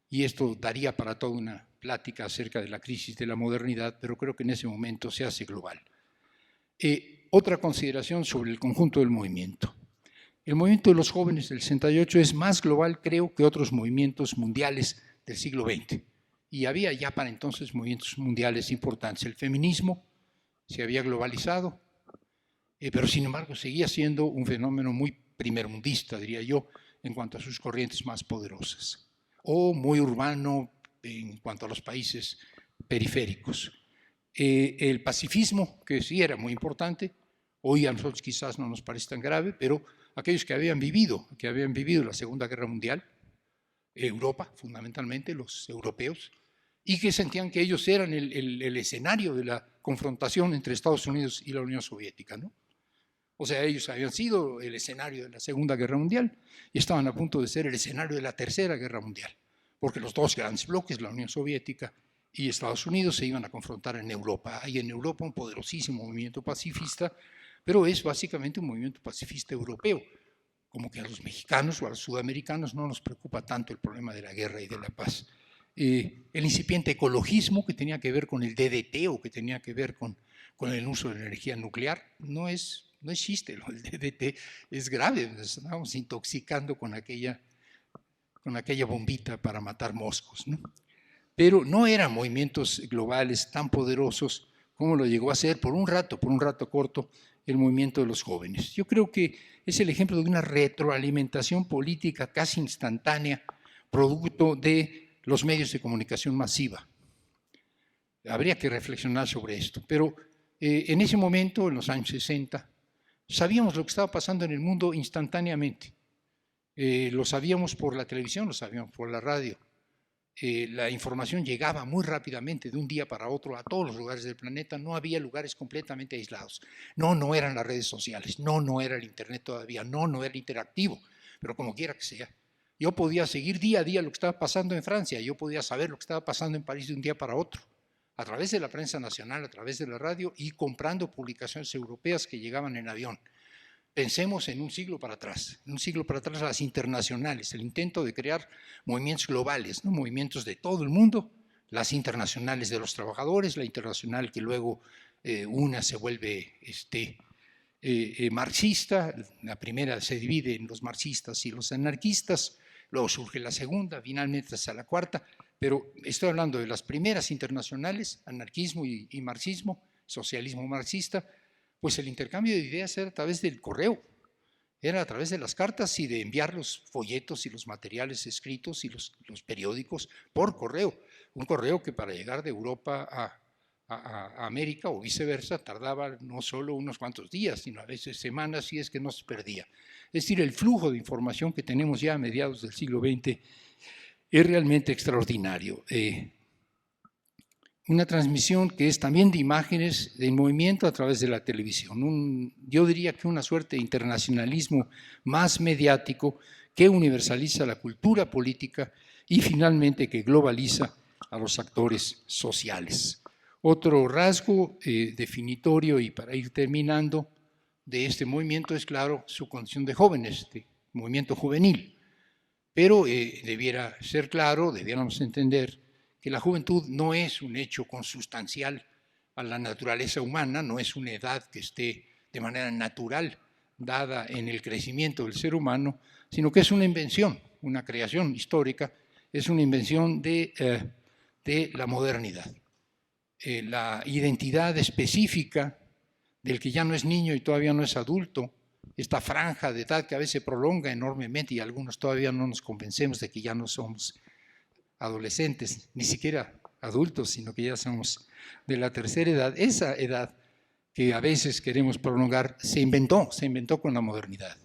y esto daría para toda una plática acerca de la crisis de la modernidad, pero creo que en ese momento se hace global. Otra consideración sobre el conjunto del movimiento. El movimiento de los jóvenes del 68 es más global, creo, que otros movimientos mundiales del siglo XX. Y había ya para entonces movimientos mundiales importantes. El feminismo se había globalizado, pero sin embargo seguía siendo un fenómeno muy primermundista, diría yo, en cuanto a sus corrientes más poderosas, o muy urbano en cuanto a los países periféricos. El pacifismo, que sí era muy importante, hoy a nosotros quizás no nos parece tan grave, pero aquellos que habían vivido la Segunda Guerra Mundial, Europa fundamentalmente, los europeos, y que sentían que ellos eran el escenario de la confrontación entre Estados Unidos y la Unión Soviética, ¿no? O sea, ellos habían sido el escenario de la Segunda Guerra Mundial y estaban a punto de ser el escenario de la Tercera Guerra Mundial, porque los dos grandes bloques, la Unión Soviética y Estados Unidos, se iban a confrontar en Europa. Hay en Europa un poderosísimo movimiento pacifista, pero es básicamente un movimiento pacifista europeo, como que a los mexicanos o a los sudamericanos no nos preocupa tanto el problema de la guerra y de la paz. El incipiente ecologismo, que tenía que ver con el DDT o que tenía que ver con el uso de la energía nuclear, no existe. El DDT es grave, nos estamos intoxicando con aquella bombita para matar moscos, ¿no? Pero no eran movimientos globales tan poderosos como lo llegó a ser por un rato corto, el movimiento de los jóvenes. Yo creo que es el ejemplo de una retroalimentación política casi instantánea, producto de los medios de comunicación masiva. Habría que reflexionar sobre esto, pero en ese momento, en los años 60, sabíamos lo que estaba pasando en el mundo instantáneamente. Lo sabíamos por la televisión, lo sabíamos por la radio. La información llegaba muy rápidamente de un día para otro a todos los lugares del planeta. No había lugares completamente aislados. No eran las redes sociales, no era el internet todavía, no era interactivo, pero como quiera que sea. Yo podía seguir día a día lo que estaba pasando en Francia, yo podía saber lo que estaba pasando en París de un día para otro, a través de la prensa nacional, a través de la radio y comprando publicaciones europeas que llegaban en avión. Pensemos en un siglo para atrás las internacionales, el intento de crear movimientos globales, ¿no? Movimientos de todo el mundo, las internacionales de los trabajadores, la internacional que luego una se vuelve marxista, la primera se divide en los marxistas y los anarquistas, luego surge la segunda, finalmente hasta la cuarta, pero estoy hablando de las primeras internacionales, anarquismo y marxismo, socialismo marxista. Pues el intercambio de ideas era a través del correo, era a través de las cartas y de enviar los folletos y los materiales escritos y los periódicos por correo. Un correo que para llegar de Europa a América o viceversa tardaba no solo unos cuantos días, sino a veces semanas, si es que no se perdía. Es decir, el flujo de información que tenemos ya a mediados del siglo XX es realmente extraordinario. Una transmisión que es también de imágenes del movimiento a través de la televisión. Yo diría que una suerte de internacionalismo más mediático que universaliza la cultura política y finalmente que globaliza a los actores sociales. Otro rasgo definitorio y para ir terminando de este movimiento es, claro, su condición de jóvenes, de movimiento juvenil. Pero debiera ser claro, debiéramos entender que la juventud no es un hecho consustancial a la naturaleza humana, no es una edad que esté de manera natural dada en el crecimiento del ser humano, sino que es una invención, una creación histórica, es una invención de la modernidad. La identidad específica del que ya no es niño y todavía no es adulto, esta franja de edad que a veces se prolonga enormemente y algunos todavía no nos convencemos de que ya no somos adolescentes, ni siquiera adultos, sino que ya somos de la tercera edad. Esa edad que a veces queremos prolongar se inventó con la modernidad.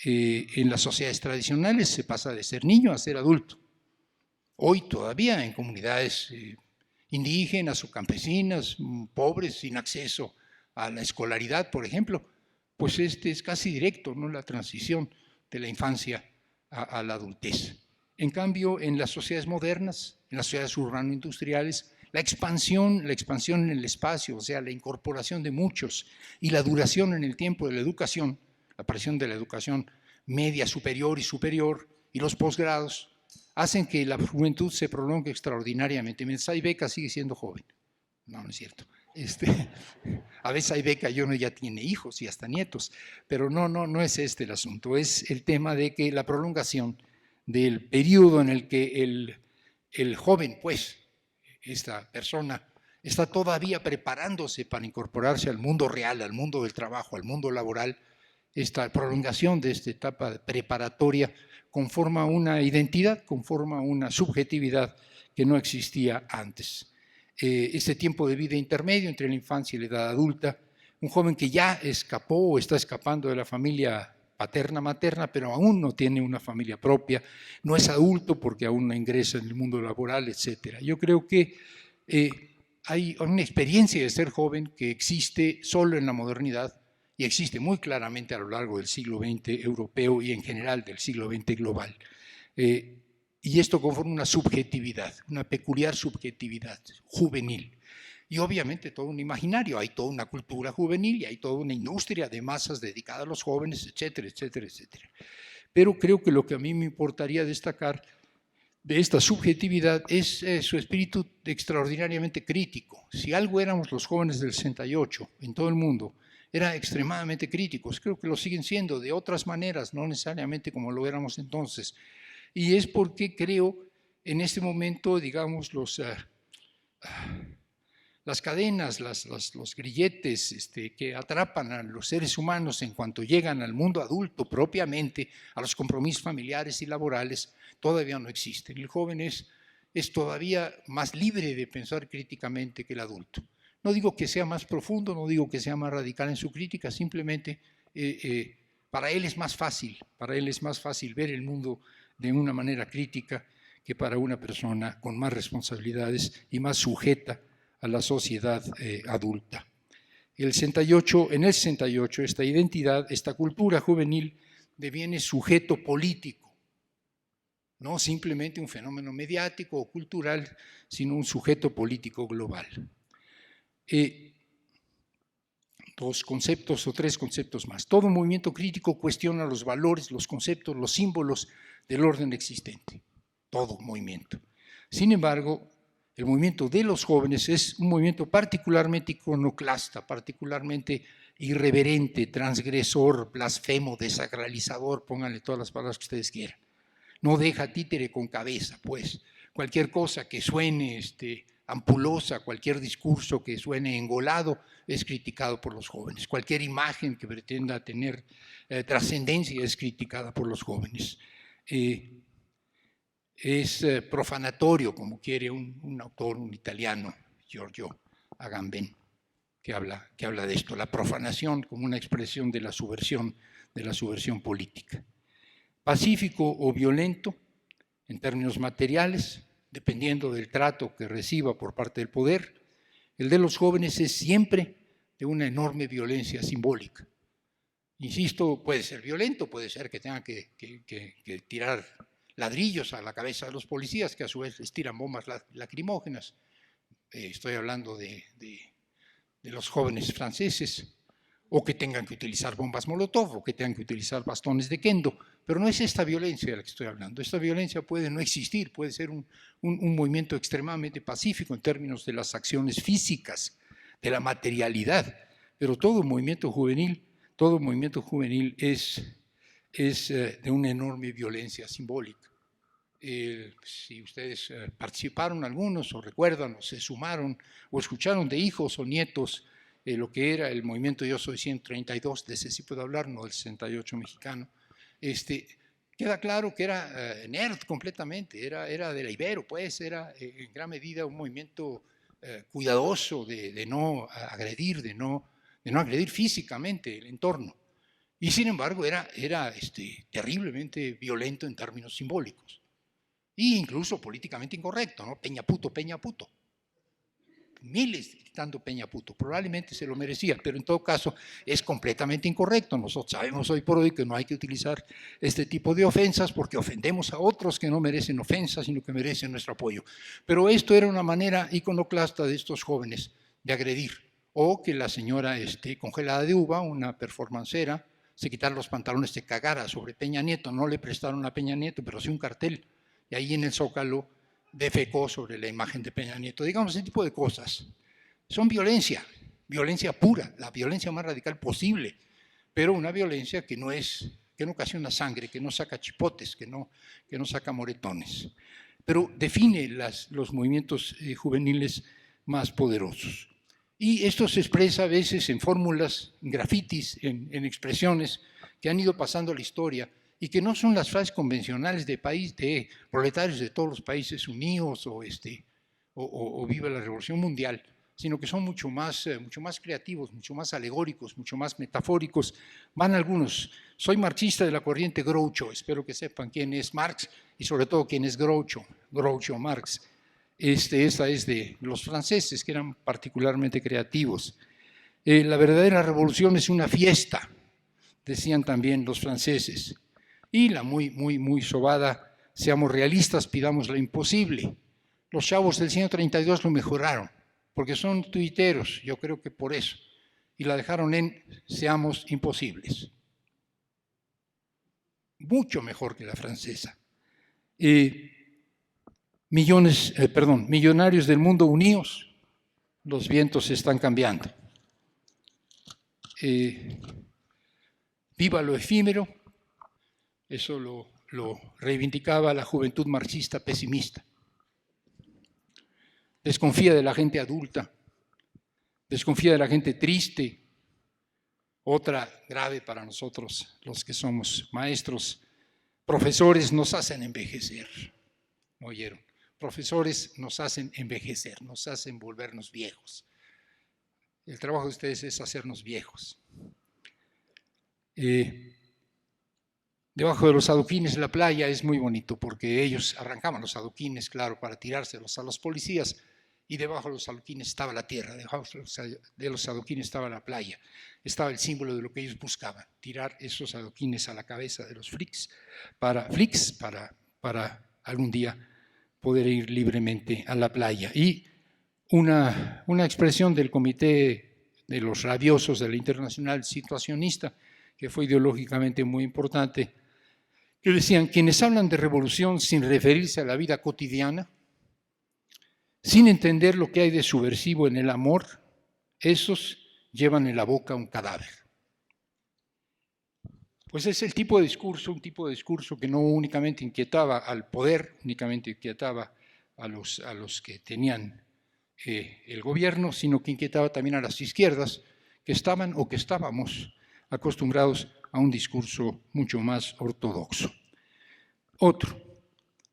En las sociedades tradicionales se pasa de ser niño a ser adulto. Hoy todavía en comunidades indígenas o campesinas, pobres, sin acceso a la escolaridad, por ejemplo, pues es casi directo, ¿no?, la transición de la infancia a la adultez. En cambio, en las sociedades modernas, en las sociedades urbano-industriales, La expansión en el espacio, o sea, la incorporación de muchos y la duración en el tiempo de la educación, la aparición de la educación media, superior y los posgrados, hacen que la juventud se prolongue extraordinariamente. Mientras hay beca, sigue siendo joven. No, no es cierto. A veces hay beca y uno ya tiene hijos y hasta nietos, pero no es este el asunto. Es el tema de que la prolongación del periodo en el que el joven, pues, esta persona, está todavía preparándose para incorporarse al mundo real, al mundo del trabajo, al mundo laboral. Esta prolongación de esta etapa preparatoria conforma una identidad, conforma una subjetividad que no existía antes. Este tiempo de vida intermedio entre la infancia y la edad adulta, un joven que ya escapó o está escapando de la familia paterna-materna, pero aún no tiene una familia propia, no es adulto porque aún no ingresa en el mundo laboral, etc. Yo creo que hay una experiencia de ser joven que existe solo en la modernidad y existe muy claramente a lo largo del siglo XX europeo y en general del siglo XX global. Y esto conforma una subjetividad, una peculiar subjetividad juvenil. Y obviamente todo un imaginario, hay toda una cultura juvenil y hay toda una industria de masas dedicada a los jóvenes, etcétera, etcétera, etcétera. Pero creo que lo que a mí me importaría destacar de esta subjetividad es su espíritu extraordinariamente crítico. Si algo éramos los jóvenes del 68 en todo el mundo, eran extremadamente críticos. Creo que lo siguen siendo de otras maneras, no necesariamente como lo éramos entonces. Y es porque creo en este momento, digamos, las cadenas, los grilletes que atrapan a los seres humanos en cuanto llegan al mundo adulto propiamente, a los compromisos familiares y laborales, todavía no existen. El joven es todavía más libre de pensar críticamente que el adulto. No digo que sea más profundo, no digo que sea más radical en su crítica, simplemente para él es más fácil ver el mundo de una manera crítica que para una persona con más responsabilidades y más sujeta a la sociedad adulta. En el 68, esta identidad, esta cultura juvenil deviene sujeto político, no simplemente un fenómeno mediático o cultural, sino un sujeto político global. Dos conceptos o tres conceptos más. Todo movimiento crítico cuestiona los valores, los conceptos, los símbolos del orden existente. Todo movimiento. Sin embargo, el movimiento de los jóvenes es un movimiento particularmente iconoclasta, particularmente irreverente, transgresor, blasfemo, desacralizador, pónganle todas las palabras que ustedes quieran. No deja títere con cabeza, pues. Cualquier cosa que suene ampulosa, cualquier discurso que suene engolado es criticado por los jóvenes. Cualquier imagen que pretenda tener trascendencia es criticada por los jóvenes. Es profanatorio, como quiere un autor, un italiano, Giorgio Agamben, que habla de esto, la profanación como una expresión de la subversión política. Pacífico o violento, en términos materiales, dependiendo del trato que reciba por parte del poder, el de los jóvenes es siempre de una enorme violencia simbólica. Insisto, puede ser violento, puede ser que tenga que tirar ladrillos a la cabeza de los policías, que a su vez les tiran bombas lacrimógenas. Estoy hablando de los jóvenes franceses, o que tengan que utilizar bombas Molotov, o que tengan que utilizar bastones de kendo, pero no es esta violencia de la que estoy hablando. Esta violencia puede no existir, puede ser un movimiento extremadamente pacífico en términos de las acciones físicas, de la materialidad, pero todo movimiento juvenil es de una enorme violencia simbólica. Si ustedes participaron algunos, o recuerdan, o se sumaron, o escucharon de hijos o nietos lo que era el movimiento Yo Soy 132, de ese sí puedo hablar, no del 68 mexicano, queda claro que era nerd completamente, era de la Ibero, pues, era en gran medida un movimiento cuidadoso de no agredir, de no agredir físicamente el entorno. Y sin embargo era terriblemente violento en términos simbólicos. E incluso políticamente incorrecto, ¿no? Peña puto, miles gritando Peña puto. Probablemente se lo merecía, pero en todo caso es completamente incorrecto. Nosotros sabemos hoy por hoy que no hay que utilizar este tipo de ofensas porque ofendemos a otros que no merecen ofensas, sino que merecen nuestro apoyo. Pero esto era una manera iconoclasta de estos jóvenes de agredir. O que la señora congelada de uva, una performancera, se quitara los pantalones, se cagara sobre Peña Nieto. No le prestaron a Peña Nieto, pero sí un cartel. Y ahí en el Zócalo defecó sobre la imagen de Peña Nieto. Digamos, ese tipo de cosas son violencia, violencia pura, la violencia más radical posible, pero una violencia que no ocasiona sangre, que no saca chipotes, que no saca moretones, pero define los movimientos juveniles más poderosos. Y esto se expresa a veces en fórmulas, en grafitis, en expresiones que han ido pasando a la historia y que no son las frases convencionales de proletarios de todos los países unidos o viva la Revolución Mundial, sino que son mucho más creativos, mucho más alegóricos, mucho más metafóricos. Van algunos. Soy marxista de la corriente Groucho, espero que sepan quién es Marx y sobre todo quién es Groucho Marx. Esta es de los franceses, que eran particularmente creativos. La verdadera revolución es una fiesta, decían también los franceses. Y la muy sobada, seamos realistas, pidamos lo imposible. Los chavos del 132 lo mejoraron, porque son tuiteros, yo creo que por eso. Y la dejaron en seamos imposibles. Mucho mejor que la francesa. Millonarios del mundo unidos, los vientos se están cambiando. Viva lo efímero, eso lo reivindicaba la juventud marxista pesimista. Desconfía de la gente adulta, desconfía de la gente triste. Otra grave para nosotros, los que somos maestros, profesores nos hacen envejecer. ¿No oyeron? Profesores nos hacen envejecer, nos hacen volvernos viejos. El trabajo de ustedes es hacernos viejos. Debajo de los adoquines la playa es muy bonito porque ellos arrancaban los adoquines, claro, para tirárselos a los policías, y debajo de los adoquines estaba la tierra, debajo de los adoquines estaba la playa, estaba el símbolo de lo que ellos buscaban, tirar esos adoquines a la cabeza de los freaks para algún día poder ir libremente a la playa. Y una expresión del Comité de los Rabiosos de la Internacional Situacionista, que fue ideológicamente muy importante, que decían: quienes hablan de revolución sin referirse a la vida cotidiana, sin entender lo que hay de subversivo en el amor, esos llevan en la boca un cadáver. Pues es el tipo de discurso, un tipo de discurso que no únicamente inquietaba al poder, únicamente inquietaba a los que tenían el gobierno, sino que inquietaba también a las izquierdas, que estaban o que estábamos acostumbrados a un discurso mucho más ortodoxo. Otro,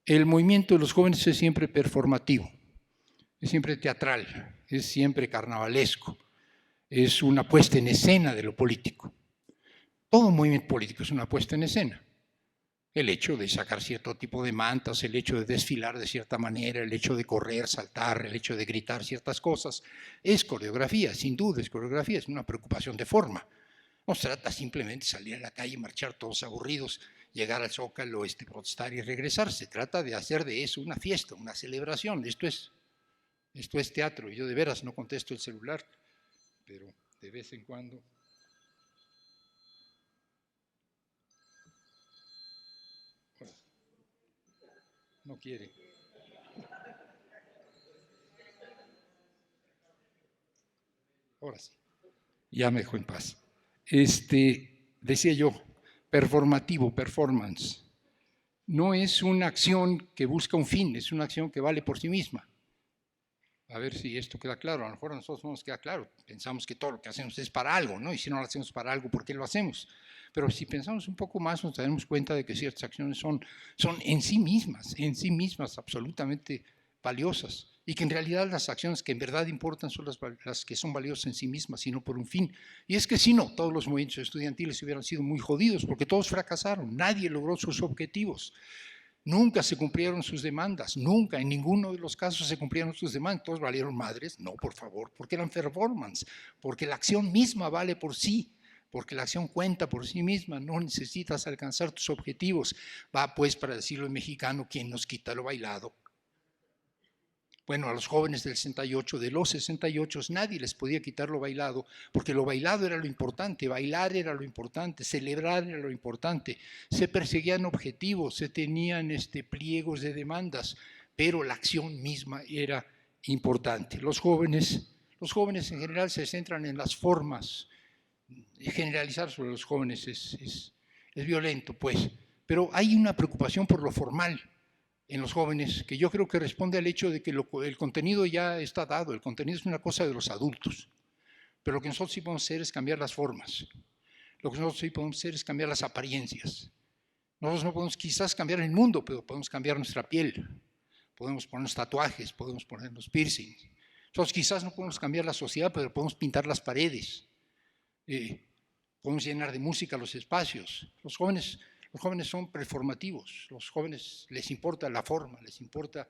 el movimiento de los jóvenes es siempre performativo, es siempre teatral, es siempre carnavalesco, es una puesta en escena de lo político. Todo movimiento político es una puesta en escena. El hecho de sacar cierto tipo de mantas, el hecho de desfilar de cierta manera, el hecho de correr, saltar, el hecho de gritar ciertas cosas, es coreografía, sin duda es coreografía, es una preocupación de forma. No se trata simplemente de salir a la calle, marchar todos aburridos, llegar al Zócalo, protestar y regresar. Se trata de hacer de eso una fiesta, una celebración. Esto es teatro. Yo de veras no contesto el celular, pero de vez en cuando. No quiere. Ahora sí. Ya me dejó en paz. Decía yo, performativo, performance. No es una acción que busca un fin, es una acción que vale por sí misma. A ver si esto queda claro. A lo mejor a nosotros no nos queda claro. Pensamos que todo lo que hacemos es para algo, ¿no? Y si no lo hacemos para algo, ¿por qué lo hacemos? Pero si pensamos un poco más, nos daremos cuenta de que ciertas acciones son en sí mismas absolutamente valiosas. Y que en realidad las acciones que en verdad importan son las que son valiosas en sí mismas y no por un fin. Y es que si no, todos los movimientos estudiantiles hubieran sido muy jodidos porque todos fracasaron. Nadie logró sus objetivos. Nunca se cumplieron sus demandas, nunca, en ninguno de los casos se cumplieron sus demandas. ¿Todos valieron madres? No, por favor, porque eran performance, porque la acción misma vale por sí, porque la acción cuenta por sí misma, no necesitas alcanzar tus objetivos. Va pues, para decirlo en mexicano, ¿quién nos quita lo bailado? Bueno, a los jóvenes del 68, de los 68, nadie les podía quitar lo bailado, porque lo bailado era lo importante, bailar era lo importante, celebrar era lo importante. Se perseguían objetivos, se tenían pliegos de demandas, pero la acción misma era importante. Los jóvenes en general se centran en las formas. Generalizar sobre los jóvenes es violento, pues, pero hay una preocupación por lo formal en los jóvenes, que yo creo que responde al hecho de que el contenido ya está dado, el contenido es una cosa de los adultos, pero lo que nosotros sí podemos hacer es cambiar las formas, lo que nosotros sí podemos hacer es cambiar las apariencias. Nosotros no podemos quizás cambiar el mundo, pero podemos cambiar nuestra piel, podemos ponernos tatuajes, podemos ponernos piercings. Nosotros quizás no podemos cambiar la sociedad, pero podemos pintar las paredes, podemos llenar de música los espacios. Los jóvenes son performativos, los jóvenes les importa la forma, les importa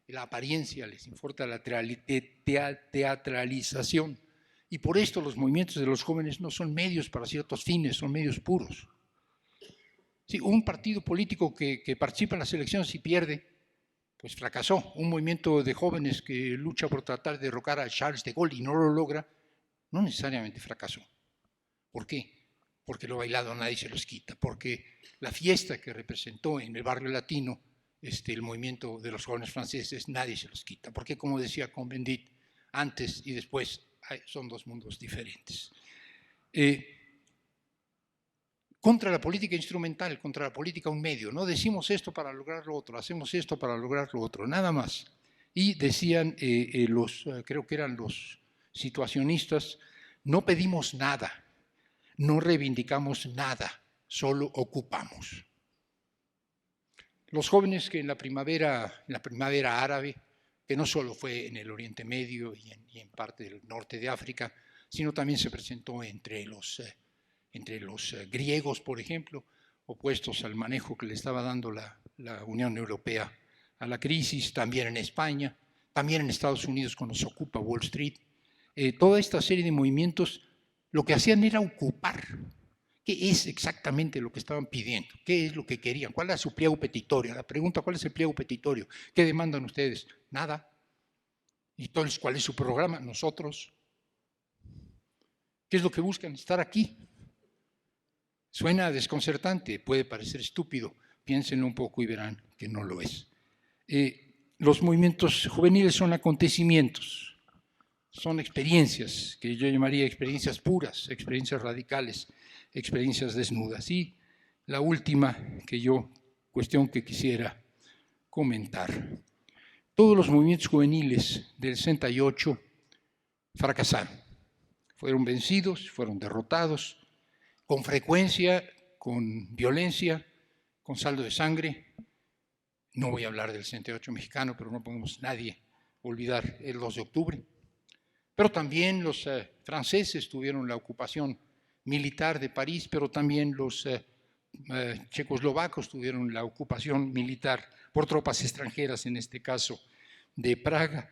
la apariencia, les importa la teatralización. Y por esto los movimientos de los jóvenes no son medios para ciertos fines, son medios puros. Sí, un partido político que participa en las elecciones y pierde, pues fracasó. Un movimiento de jóvenes que lucha por tratar de derrocar a Charles de Gaulle y no lo logra, no necesariamente fracasó. ¿Por qué? Porque lo bailado nadie se los quita, porque la fiesta que representó en el barrio latino el movimiento de los jóvenes franceses, nadie se los quita, porque como decía Cohn-Bendit, antes y después son dos mundos diferentes. Contra la política instrumental, contra la política un medio, no decimos esto para lograr lo otro, hacemos esto para lograr lo otro, nada más. Y decían creo que eran los situacionistas, no pedimos nada, no reivindicamos nada, solo ocupamos. Los jóvenes que en la primavera árabe, que no solo fue en el Oriente Medio y en parte del norte de África, sino también se presentó entre los griegos, por ejemplo, opuestos al manejo que le estaba dando la Unión Europea a la crisis, también en España, también en Estados Unidos cuando se ocupa Wall Street. Toda esta serie de movimientos lo que hacían era ocupar. ¿Qué es exactamente lo que estaban pidiendo? ¿Qué es lo que querían? ¿Cuál era su pliego petitorio? La pregunta, ¿cuál es el pliego petitorio? ¿Qué demandan ustedes? Nada. ¿Y entonces cuál es su programa? Nosotros. ¿Qué es lo que buscan? Estar aquí. Suena desconcertante, puede parecer estúpido. Piénsenlo un poco y verán que no lo es. Los movimientos juveniles son acontecimientos, son experiencias que yo llamaría experiencias puras, experiencias radicales, experiencias desnudas. Y la última cuestión que quisiera comentar. Todos los movimientos juveniles del 68 fracasaron. Fueron vencidos, fueron derrotados, con frecuencia, con violencia, con saldo de sangre. No voy a hablar del 68 mexicano, pero no podemos nadie olvidar el 2 de octubre. Pero también los franceses tuvieron la ocupación militar de París, pero también los checoslovacos tuvieron la ocupación militar por tropas extranjeras, en este caso de Praga,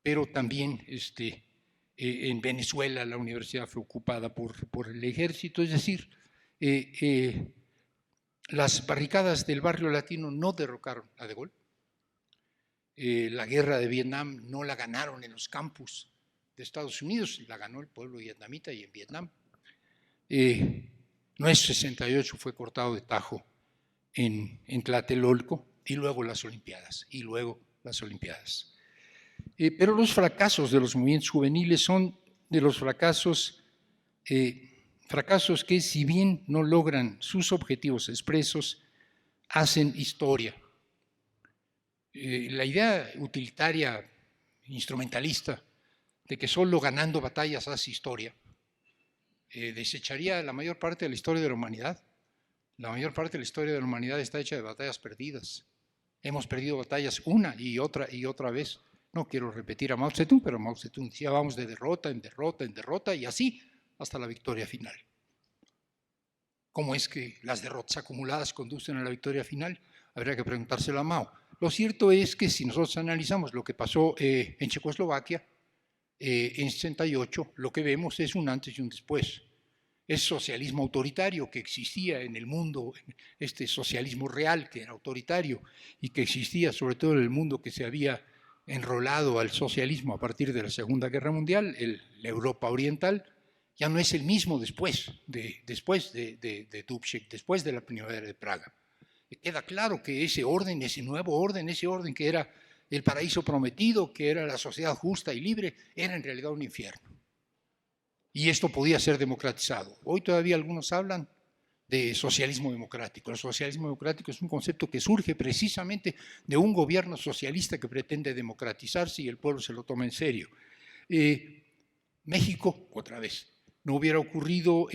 pero también en Venezuela la universidad fue ocupada por el ejército, es decir, las barricadas del barrio latino no derrocaron a De Gaulle. La guerra de Vietnam no la ganaron en los campus de Estados Unidos, la ganó el pueblo vietnamita y en Vietnam. Nuestro 68 fue cortado de tajo en Tlatelolco y luego las Olimpiadas, pero los fracasos de los movimientos juveniles son de los fracasos que, si bien no logran sus objetivos expresos, hacen historia. La idea utilitaria, instrumentalista, de que solo ganando batallas hace historia, desecharía la mayor parte de la historia de la humanidad. La mayor parte de la historia de la humanidad está hecha de batallas perdidas. Hemos perdido batallas una y otra vez. No quiero repetir a Mao Zedong, pero Mao Zedong decía, vamos de derrota en derrota en derrota y así hasta la victoria final. ¿Cómo es que las derrotas acumuladas conducen a la victoria final? habría que preguntárselo a Mao. Lo cierto es que si nosotros analizamos lo que pasó en Checoslovaquia, en 68, lo que vemos es un antes y un después. Es socialismo autoritario que existía en el mundo, este socialismo real que era autoritario y que existía sobre todo en el mundo que se había enrolado al socialismo a partir de la Segunda Guerra Mundial, la Europa Oriental, ya no es el mismo después de Dubček, después de la Primavera de Praga. Queda claro que ese orden, ese nuevo orden, ese orden que era el paraíso prometido, que era la sociedad justa y libre, era en realidad un infierno. Y esto podía ser democratizado. Hoy todavía algunos hablan de socialismo democrático. El socialismo democrático es un concepto que surge precisamente de un gobierno socialista que pretende democratizarse y el pueblo se lo toma en serio. México, otra vez, no hubiera ocurrido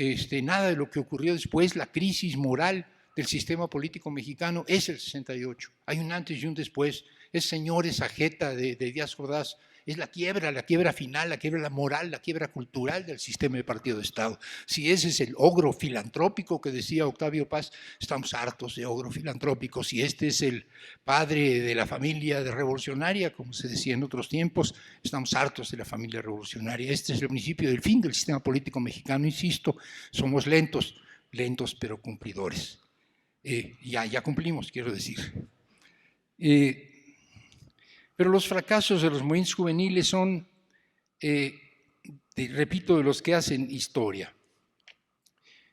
nada de lo que ocurrió después. La crisis moral del sistema político mexicano es el 68. Hay un antes y un después. Es señor, esa jeta de Díaz Ordaz. Es la quiebra final, la quiebra moral, la quiebra cultural del sistema de partido de Estado. Si ese es el ogro filantrópico que decía Octavio Paz, estamos hartos de ogro filantrópico. Si este es el padre de la familia revolucionaria, como se decía en otros tiempos, estamos hartos de la familia revolucionaria. Este es el principio del fin del sistema político mexicano, insisto, somos lentos pero cumplidores. Ya cumplimos, quiero decir. Pero los fracasos de los movimientos juveniles son, repito, de los que hacen historia.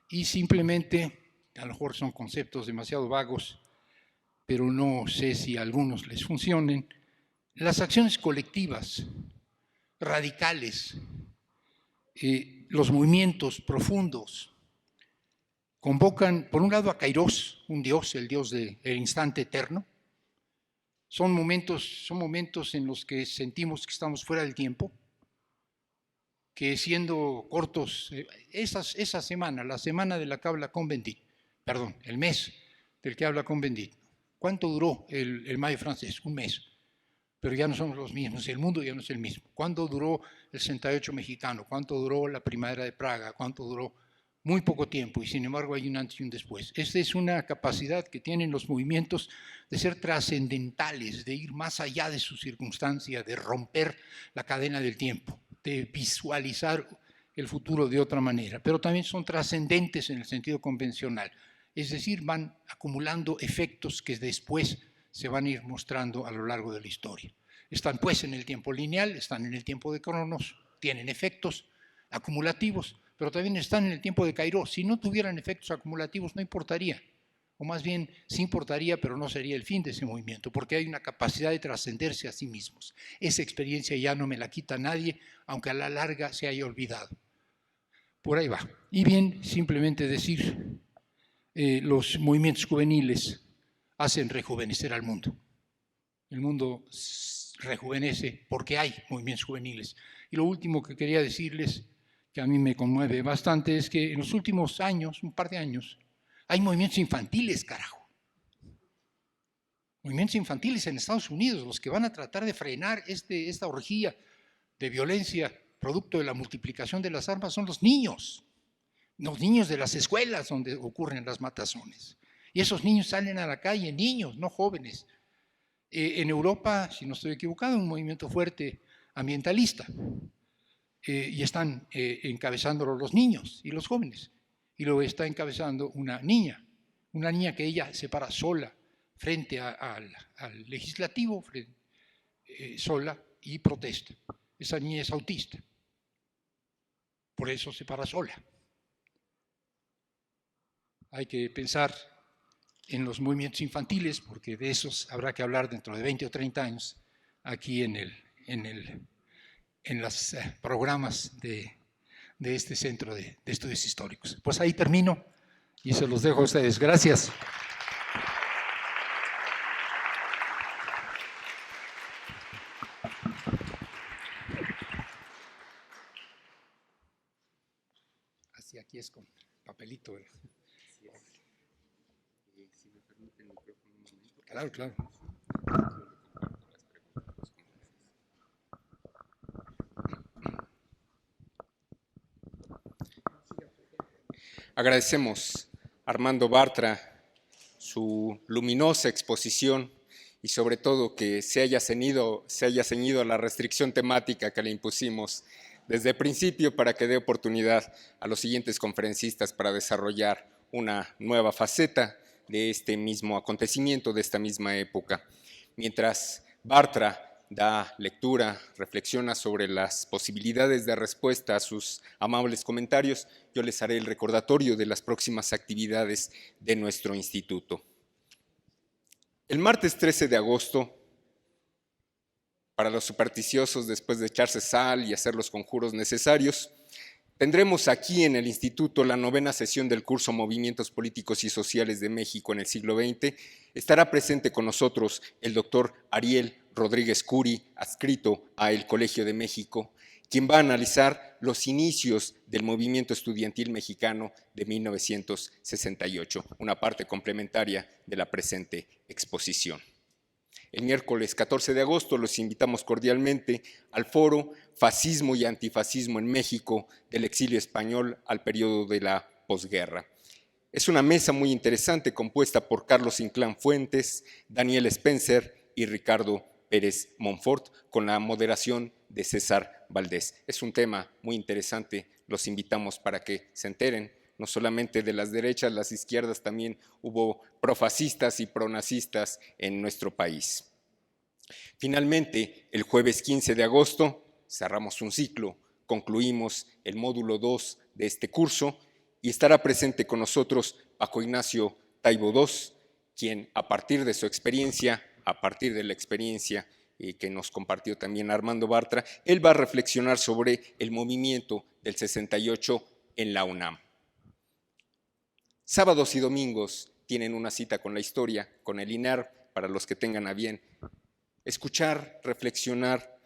Y simplemente, a lo mejor son conceptos demasiado vagos, pero no sé si a algunos les funcionen, las acciones colectivas, radicales, los movimientos profundos, convocan, por un lado, a Kairos, un dios, el dios del instante eterno. Son momentos en los que sentimos que estamos fuera del tiempo, que siendo cortos, esa semana, la semana de la que habla Cohn-Bendit, perdón, el mes del que habla Cohn-Bendit, ¿cuánto duró el mayo francés? Un mes. Pero ya no somos los mismos, el mundo ya no es el mismo. ¿Cuánto duró el 68 mexicano? ¿Cuánto duró la Primavera de Praga? ¿Cuánto duró? Muy poco tiempo, y sin embargo hay un antes y un después. Esta es una capacidad que tienen los movimientos de ser trascendentales, de ir más allá de su circunstancia, de romper la cadena del tiempo, de visualizar el futuro de otra manera, pero también son trascendentes en el sentido convencional, es decir, van acumulando efectos que después se van a ir mostrando a lo largo de la historia. Están pues en el tiempo lineal, están en el tiempo de Cronos, tienen efectos acumulativos, pero también están en el tiempo de Kairos. Si no tuvieran efectos acumulativos no importaría, o más bien sí importaría, pero no sería el fin de ese movimiento, porque hay una capacidad de trascenderse a sí mismos. Esa experiencia ya no me la quita nadie, aunque a la larga se haya olvidado. Por ahí va. Y bien, simplemente decir, los movimientos juveniles hacen rejuvenecer al mundo. El mundo rejuvenece porque hay movimientos juveniles. Y lo último que quería decirles, que a mí me conmueve bastante, es que en los últimos años, un par de años, hay movimientos infantiles, carajo. Movimientos infantiles en Estados Unidos, los que van a tratar de frenar esta orgía de violencia producto de la multiplicación de las armas son los niños de las escuelas donde ocurren las matazones. Y esos niños salen a la calle, niños, no jóvenes. En Europa, si no estoy equivocado, un movimiento fuerte ambientalista. Y están encabezándolo los niños y los jóvenes. Y lo está encabezando una niña que ella se para sola frente al legislativo, sola, y protesta. Esa niña es autista. Por eso se para sola. Hay que pensar en los movimientos infantiles, porque de esos habrá que hablar dentro de 20 o 30 años aquí en los programas de este Centro de Estudios Históricos. Pues ahí termino y se los dejo a ustedes. Gracias. Así aquí es con papelito. Si me permite el micrófono un momento. Claro, claro. Agradecemos a Armando Bartra su luminosa exposición y sobre todo que se haya ceñido a la restricción temática que le impusimos desde el principio para que dé oportunidad a los siguientes conferencistas para desarrollar una nueva faceta de este mismo acontecimiento, de esta misma época. Mientras Bartra da lectura, reflexiona sobre las posibilidades de respuesta a sus amables comentarios, yo les haré el recordatorio de las próximas actividades de nuestro instituto. El martes 13 de agosto, para los supersticiosos, después de echarse sal y hacer los conjuros necesarios, tendremos aquí en el instituto la 9ª sesión del curso Movimientos Políticos y Sociales de México en el siglo XX. Estará presente con nosotros el doctor Ariel Rodríguez Curi, adscrito a el Colegio de México, quien va a analizar los inicios del movimiento estudiantil mexicano de 1968, una parte complementaria de la presente exposición. El miércoles 14 de agosto los invitamos cordialmente al foro Fascismo y Antifascismo en México, del exilio español al periodo de la posguerra. Es una mesa muy interesante compuesta por Carlos Inclán Fuentes, Daniel Spencer y Ricardo Pérez Monfort, con la moderación de César Valdés. Es un tema muy interesante, los invitamos para que se enteren, no solamente de las derechas, las izquierdas, también hubo profascistas y pronazistas en nuestro país. Finalmente, el jueves 15 de agosto, cerramos un ciclo, concluimos el módulo 2 de este curso y estará presente con nosotros Paco Ignacio Taibo II, quien a partir de su experiencia, a partir de la experiencia que nos compartió también Armando Bartra, él va a reflexionar sobre el movimiento del 68 en la UNAM. Sábados y domingos tienen una cita con la historia, con el INAR, para los que tengan a bien escuchar, reflexionar,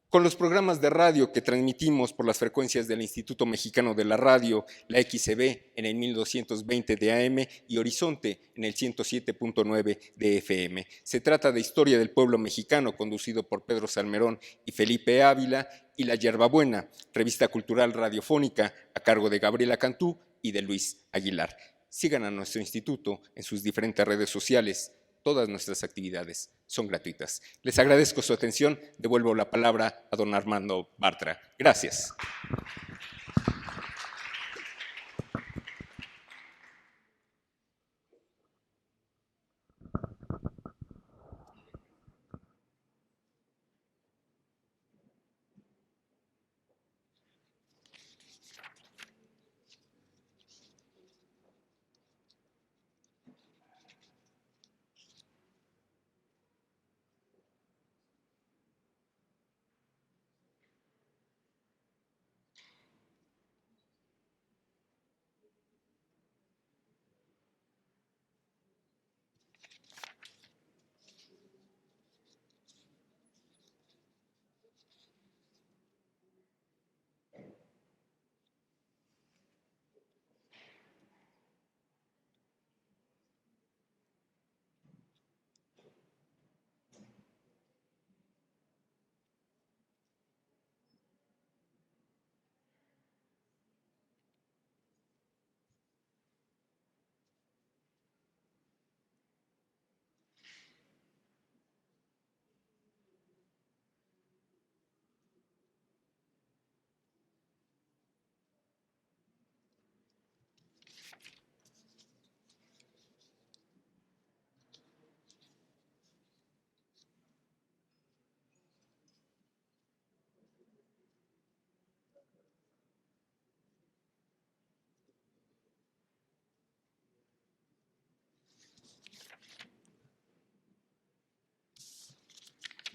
con los programas de radio que transmitimos por las frecuencias del Instituto Mexicano de la Radio, la XCB en el 1220 de AM y Horizonte en el 107.9 de FM. Se trata de Historia del Pueblo Mexicano, conducido por Pedro Salmerón y Felipe Ávila, y La Yerbabuena, revista cultural radiofónica a cargo de Gabriela Cantú y de Luis Aguilar. Sigan a nuestro instituto en sus diferentes redes sociales. Todas nuestras actividades son gratuitas. Les agradezco su atención. Devuelvo la palabra a don Armando Bartra. Gracias.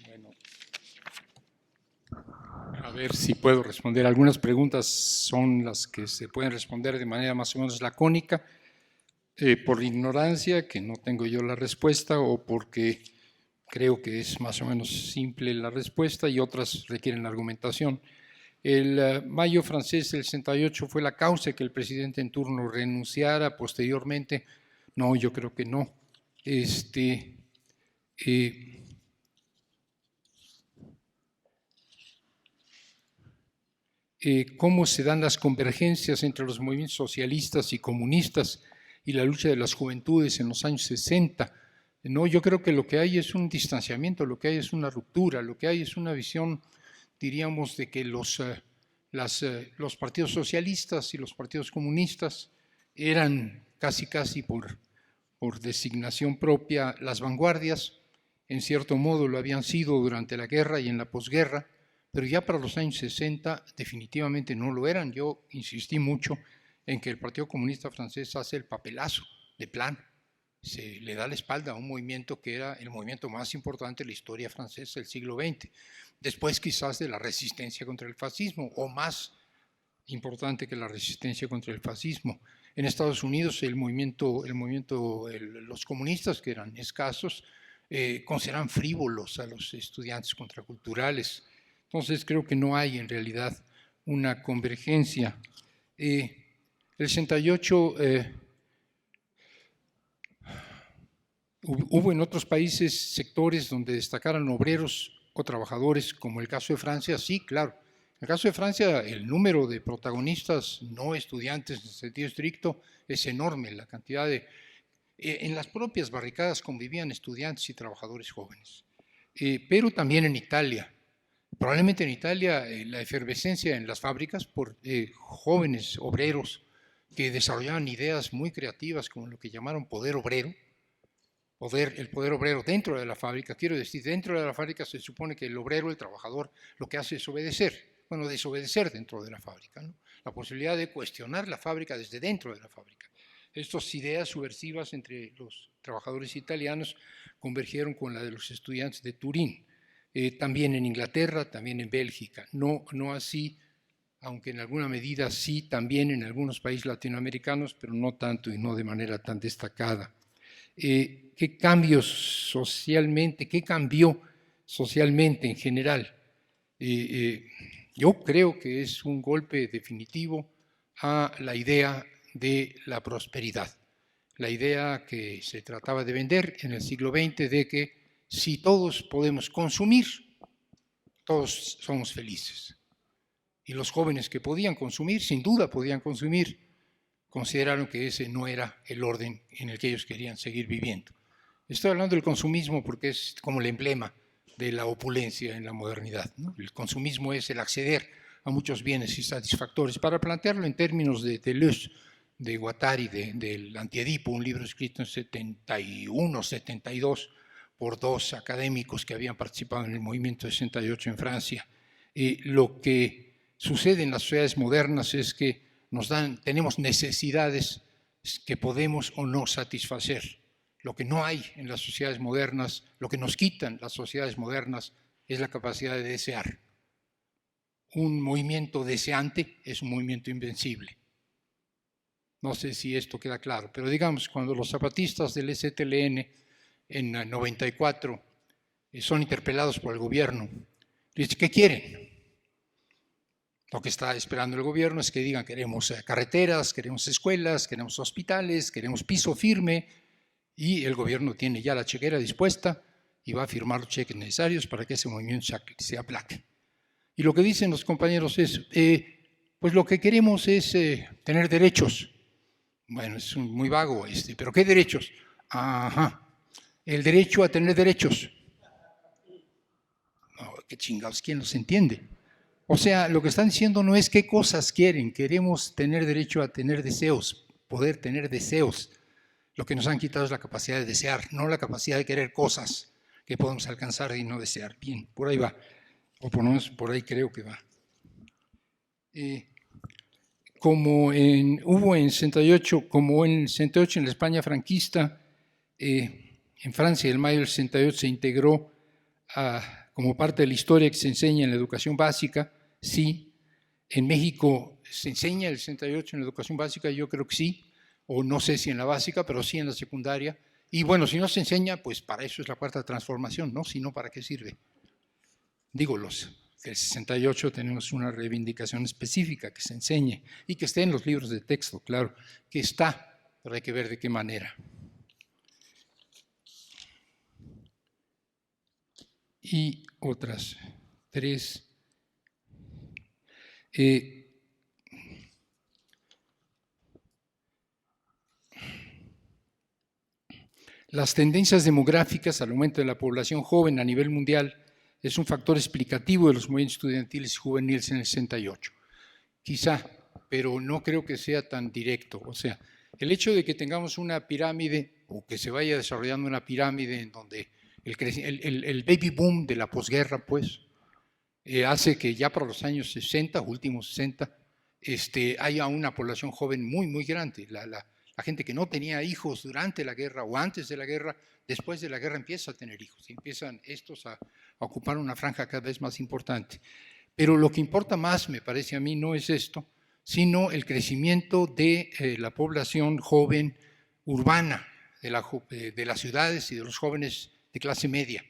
Bueno, a ver si puedo responder. Algunas preguntas son las que se pueden responder de manera más o menos lacónica, por ignorancia, que no tengo yo la respuesta, o porque creo que es más o menos simple la respuesta, y otras requieren argumentación. El mayo francés del 68 fue la causa de que el presidente en turno renunciara posteriormente. No, yo creo que no. Cómo se dan las convergencias entre los movimientos socialistas y comunistas y la lucha de las juventudes en los años 60. No, yo creo que lo que hay es un distanciamiento, lo que hay es una ruptura, lo que hay es una visión, diríamos, de que los partidos socialistas y los partidos comunistas eran casi por designación propia las vanguardias. En cierto modo lo habían sido durante la guerra y en la posguerra, pero ya para los años 60 definitivamente no lo eran. Yo insistí mucho en que el Partido Comunista Francés hace el papelazo de plano. Se le da la espalda a un movimiento que era el movimiento más importante de la historia francesa del siglo XX, después quizás de la resistencia contra el fascismo, o más importante que la resistencia contra el fascismo. En Estados Unidos los comunistas, que eran escasos, consideran frívolos a los estudiantes contraculturales. Entonces creo que no hay en realidad una convergencia. El 68 hubo en otros países sectores donde destacaran obreros o trabajadores, como el caso de Francia, sí, claro. En el caso de Francia, el número de protagonistas no estudiantes en sentido estricto es enorme, la cantidad de... en las propias barricadas convivían estudiantes y trabajadores jóvenes, pero también en Italia. Probablemente en Italia la efervescencia en las fábricas por jóvenes obreros que desarrollaban ideas muy creativas como lo que llamaron poder obrero, el poder obrero dentro de la fábrica. Quiero decir, dentro de la fábrica se supone que el obrero, el trabajador, lo que hace es obedecer, desobedecer dentro de la fábrica, ¿no? La posibilidad de cuestionar la fábrica desde dentro de la fábrica. Estas ideas subversivas entre los trabajadores italianos convergieron con la de los estudiantes de Turín, también en Inglaterra, también en Bélgica, no así, aunque en alguna medida sí, también en algunos países latinoamericanos, pero no tanto y no de manera tan destacada. ¿Qué cambió socialmente en general? Yo creo que es un golpe definitivo a la idea de la prosperidad, la idea que se trataba de vender en el siglo XX de que si todos podemos consumir, todos somos felices. Y los jóvenes que podían consumir, sin duda podían consumir, consideraron que ese no era el orden en el que ellos querían seguir viviendo. Estoy hablando del consumismo porque es como el emblema de la opulencia en la modernidad, ¿no? El consumismo es el acceder a muchos bienes y satisfactores. Para plantearlo en términos de Deleuze, de Guattari, del Antiedipo, un libro escrito en 71, 72, por dos académicos que habían participado en el movimiento 68 en Francia. Lo que sucede en las sociedades modernas es que tenemos necesidades que podemos o no satisfacer. Lo que no hay en las sociedades modernas, lo que nos quitan las sociedades modernas, es la capacidad de desear. Un movimiento deseante es un movimiento invencible. No sé si esto queda claro, pero digamos, cuando los zapatistas del STLN en 94 son interpelados por el gobierno, dicen, ¿qué quieren? Lo que está esperando el gobierno es que digan, queremos carreteras, queremos escuelas, queremos hospitales, queremos piso firme, y el gobierno tiene ya la chequera dispuesta y va a firmar los cheques necesarios para que ese movimiento se aplaque. Y lo que dicen los compañeros es, pues lo que queremos es tener derechos. Bueno, es muy vago pero ¿qué derechos? Ajá, el derecho a tener derechos. No, qué chingados, ¿quién los entiende? O sea, lo que están diciendo no es qué cosas quieren, queremos tener derecho a tener deseos, poder tener deseos. Lo que nos han quitado es la capacidad de desear, no la capacidad de querer cosas que podemos alcanzar y no desear. Bien, por ahí va, o por lo menos por ahí creo que va. Como en 68 en la España franquista, en Francia en mayo del 68 se integró como parte de la historia que se enseña en la educación básica, sí. En México se enseña el 68 en la educación básica, yo creo que sí, o no sé si en la básica, pero sí en la secundaria. Y bueno, si no se enseña, pues para eso es la cuarta transformación, ¿no? Si no, ¿para qué sirve? Digo, del 68 tenemos una reivindicación específica que se enseñe y que esté en los libros de texto, claro, que está, pero hay que ver de qué manera. Y otras tres. las tendencias demográficas al aumento de la población joven a nivel mundial es un factor explicativo de los movimientos estudiantiles y juveniles en el 68. Quizá, pero no creo que sea tan directo. O sea, el hecho de que tengamos una pirámide o que se vaya desarrollando una pirámide en donde el baby boom de la posguerra, pues, hace que ya para los años 60, últimos 60, haya una población joven muy, muy grande. La gente que no tenía hijos durante la guerra o antes de la guerra, después de la guerra empieza a tener hijos y empiezan estos a ocupar una franja cada vez más importante. Pero lo que importa más, me parece a mí, no es esto, sino el crecimiento de la población joven urbana, de las ciudades y de los jóvenes de clase media.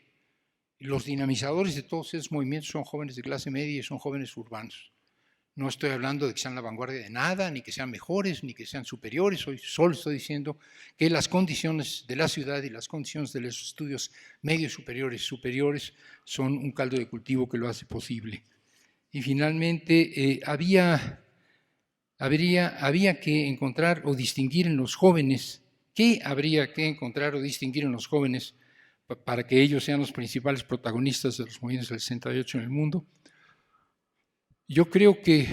Los dinamizadores de todos esos movimientos son jóvenes de clase media y son jóvenes urbanos. No estoy hablando de que sean la vanguardia de nada, ni que sean mejores, ni que sean superiores. Hoy solo estoy diciendo que las condiciones de la ciudad y las condiciones de los estudios medios superiores son un caldo de cultivo que lo hace posible. Y finalmente, había que encontrar o distinguir en los jóvenes, ¿qué habría que encontrar o distinguir en los jóvenes para que ellos sean los principales protagonistas de los movimientos del 68 en el mundo? Yo creo que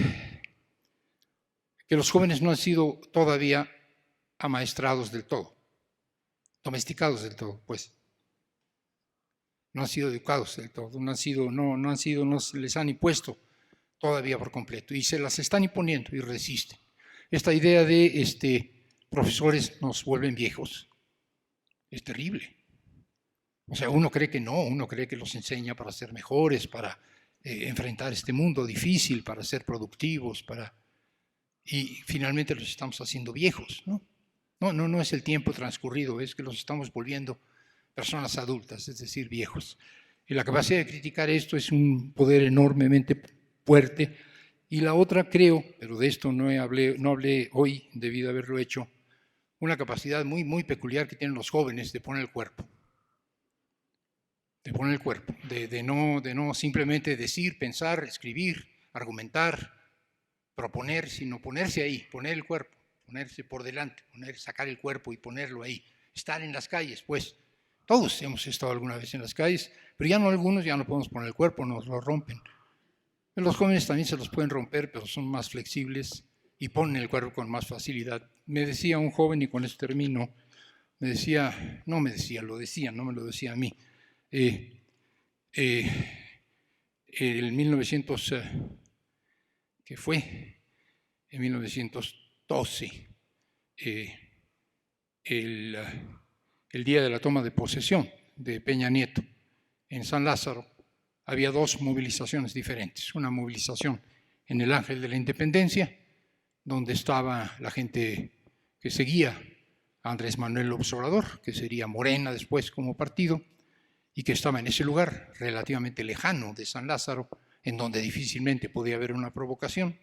los jóvenes no han sido todavía amaestrados del todo, domesticados del todo, pues. No han sido educados del todo, no se les han impuesto todavía por completo y se las están imponiendo y resisten. Esta idea de profesores nos vuelven viejos es terrible. O sea, uno cree que no, uno cree que los enseña para ser mejores, para enfrentar este mundo difícil, para ser productivos, y finalmente los estamos haciendo viejos, ¿no? No es el tiempo transcurrido, es que los estamos volviendo personas adultas, es decir, viejos. Y la capacidad de criticar esto es un poder enormemente fuerte. Y la otra, creo, pero de esto no hablé hoy, debido a haberlo hecho, una capacidad muy, muy peculiar que tienen los jóvenes de poner el cuerpo. De poner el cuerpo, de no simplemente decir, pensar, escribir, argumentar, proponer, sino ponerse ahí, poner el cuerpo, ponerse por delante, sacar el cuerpo y ponerlo ahí. Estar en las calles, pues. Todos hemos estado alguna vez en las calles, pero ya no algunos, ya no podemos poner el cuerpo, nos lo rompen. Los jóvenes también se los pueden romper, pero son más flexibles y ponen el cuerpo con más facilidad. Me decía un joven, y con esto termino, lo decían, no me lo decía a mí. En 1900, ¿qué fue? En 1912, el día de la toma de posesión de Peña Nieto en San Lázaro, había dos movilizaciones diferentes. Una movilización en el Ángel de la Independencia, donde estaba la gente que seguía a Andrés Manuel López Obrador, que sería Morena después como partido, y que estaba en ese lugar relativamente lejano de San Lázaro, en donde difícilmente podía haber una provocación,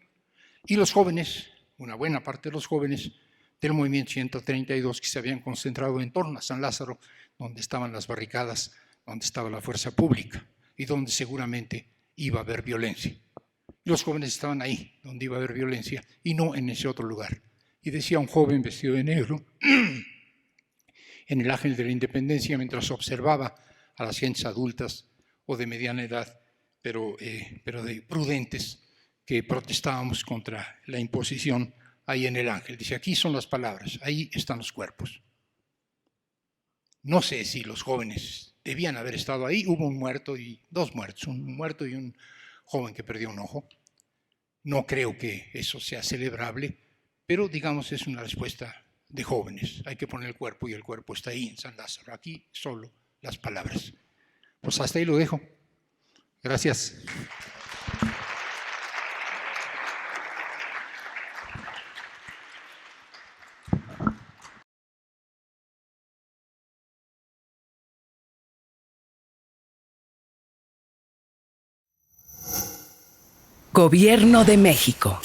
y los jóvenes, una buena parte de los jóvenes del movimiento 132 que se habían concentrado en torno a San Lázaro, donde estaban las barricadas, donde estaba la fuerza pública y donde seguramente iba a haber violencia. Y los jóvenes estaban ahí, donde iba a haber violencia, y no en ese otro lugar. Y decía un joven vestido de negro, en el Ángel de la Independencia, mientras observaba a las gentes adultas o de mediana edad, pero de prudentes, que protestábamos contra la imposición ahí en el Ángel. Dice, aquí son las palabras, ahí están los cuerpos. No sé si los jóvenes debían haber estado ahí. Hubo un muerto y dos muertos, un muerto y un joven que perdió un ojo. No creo que eso sea celebrable, pero digamos es una respuesta de jóvenes. Hay que poner el cuerpo y el cuerpo está ahí en San Lázaro. Aquí solo las palabras. Pues hasta ahí lo dejo. Gracias. Gobierno de México.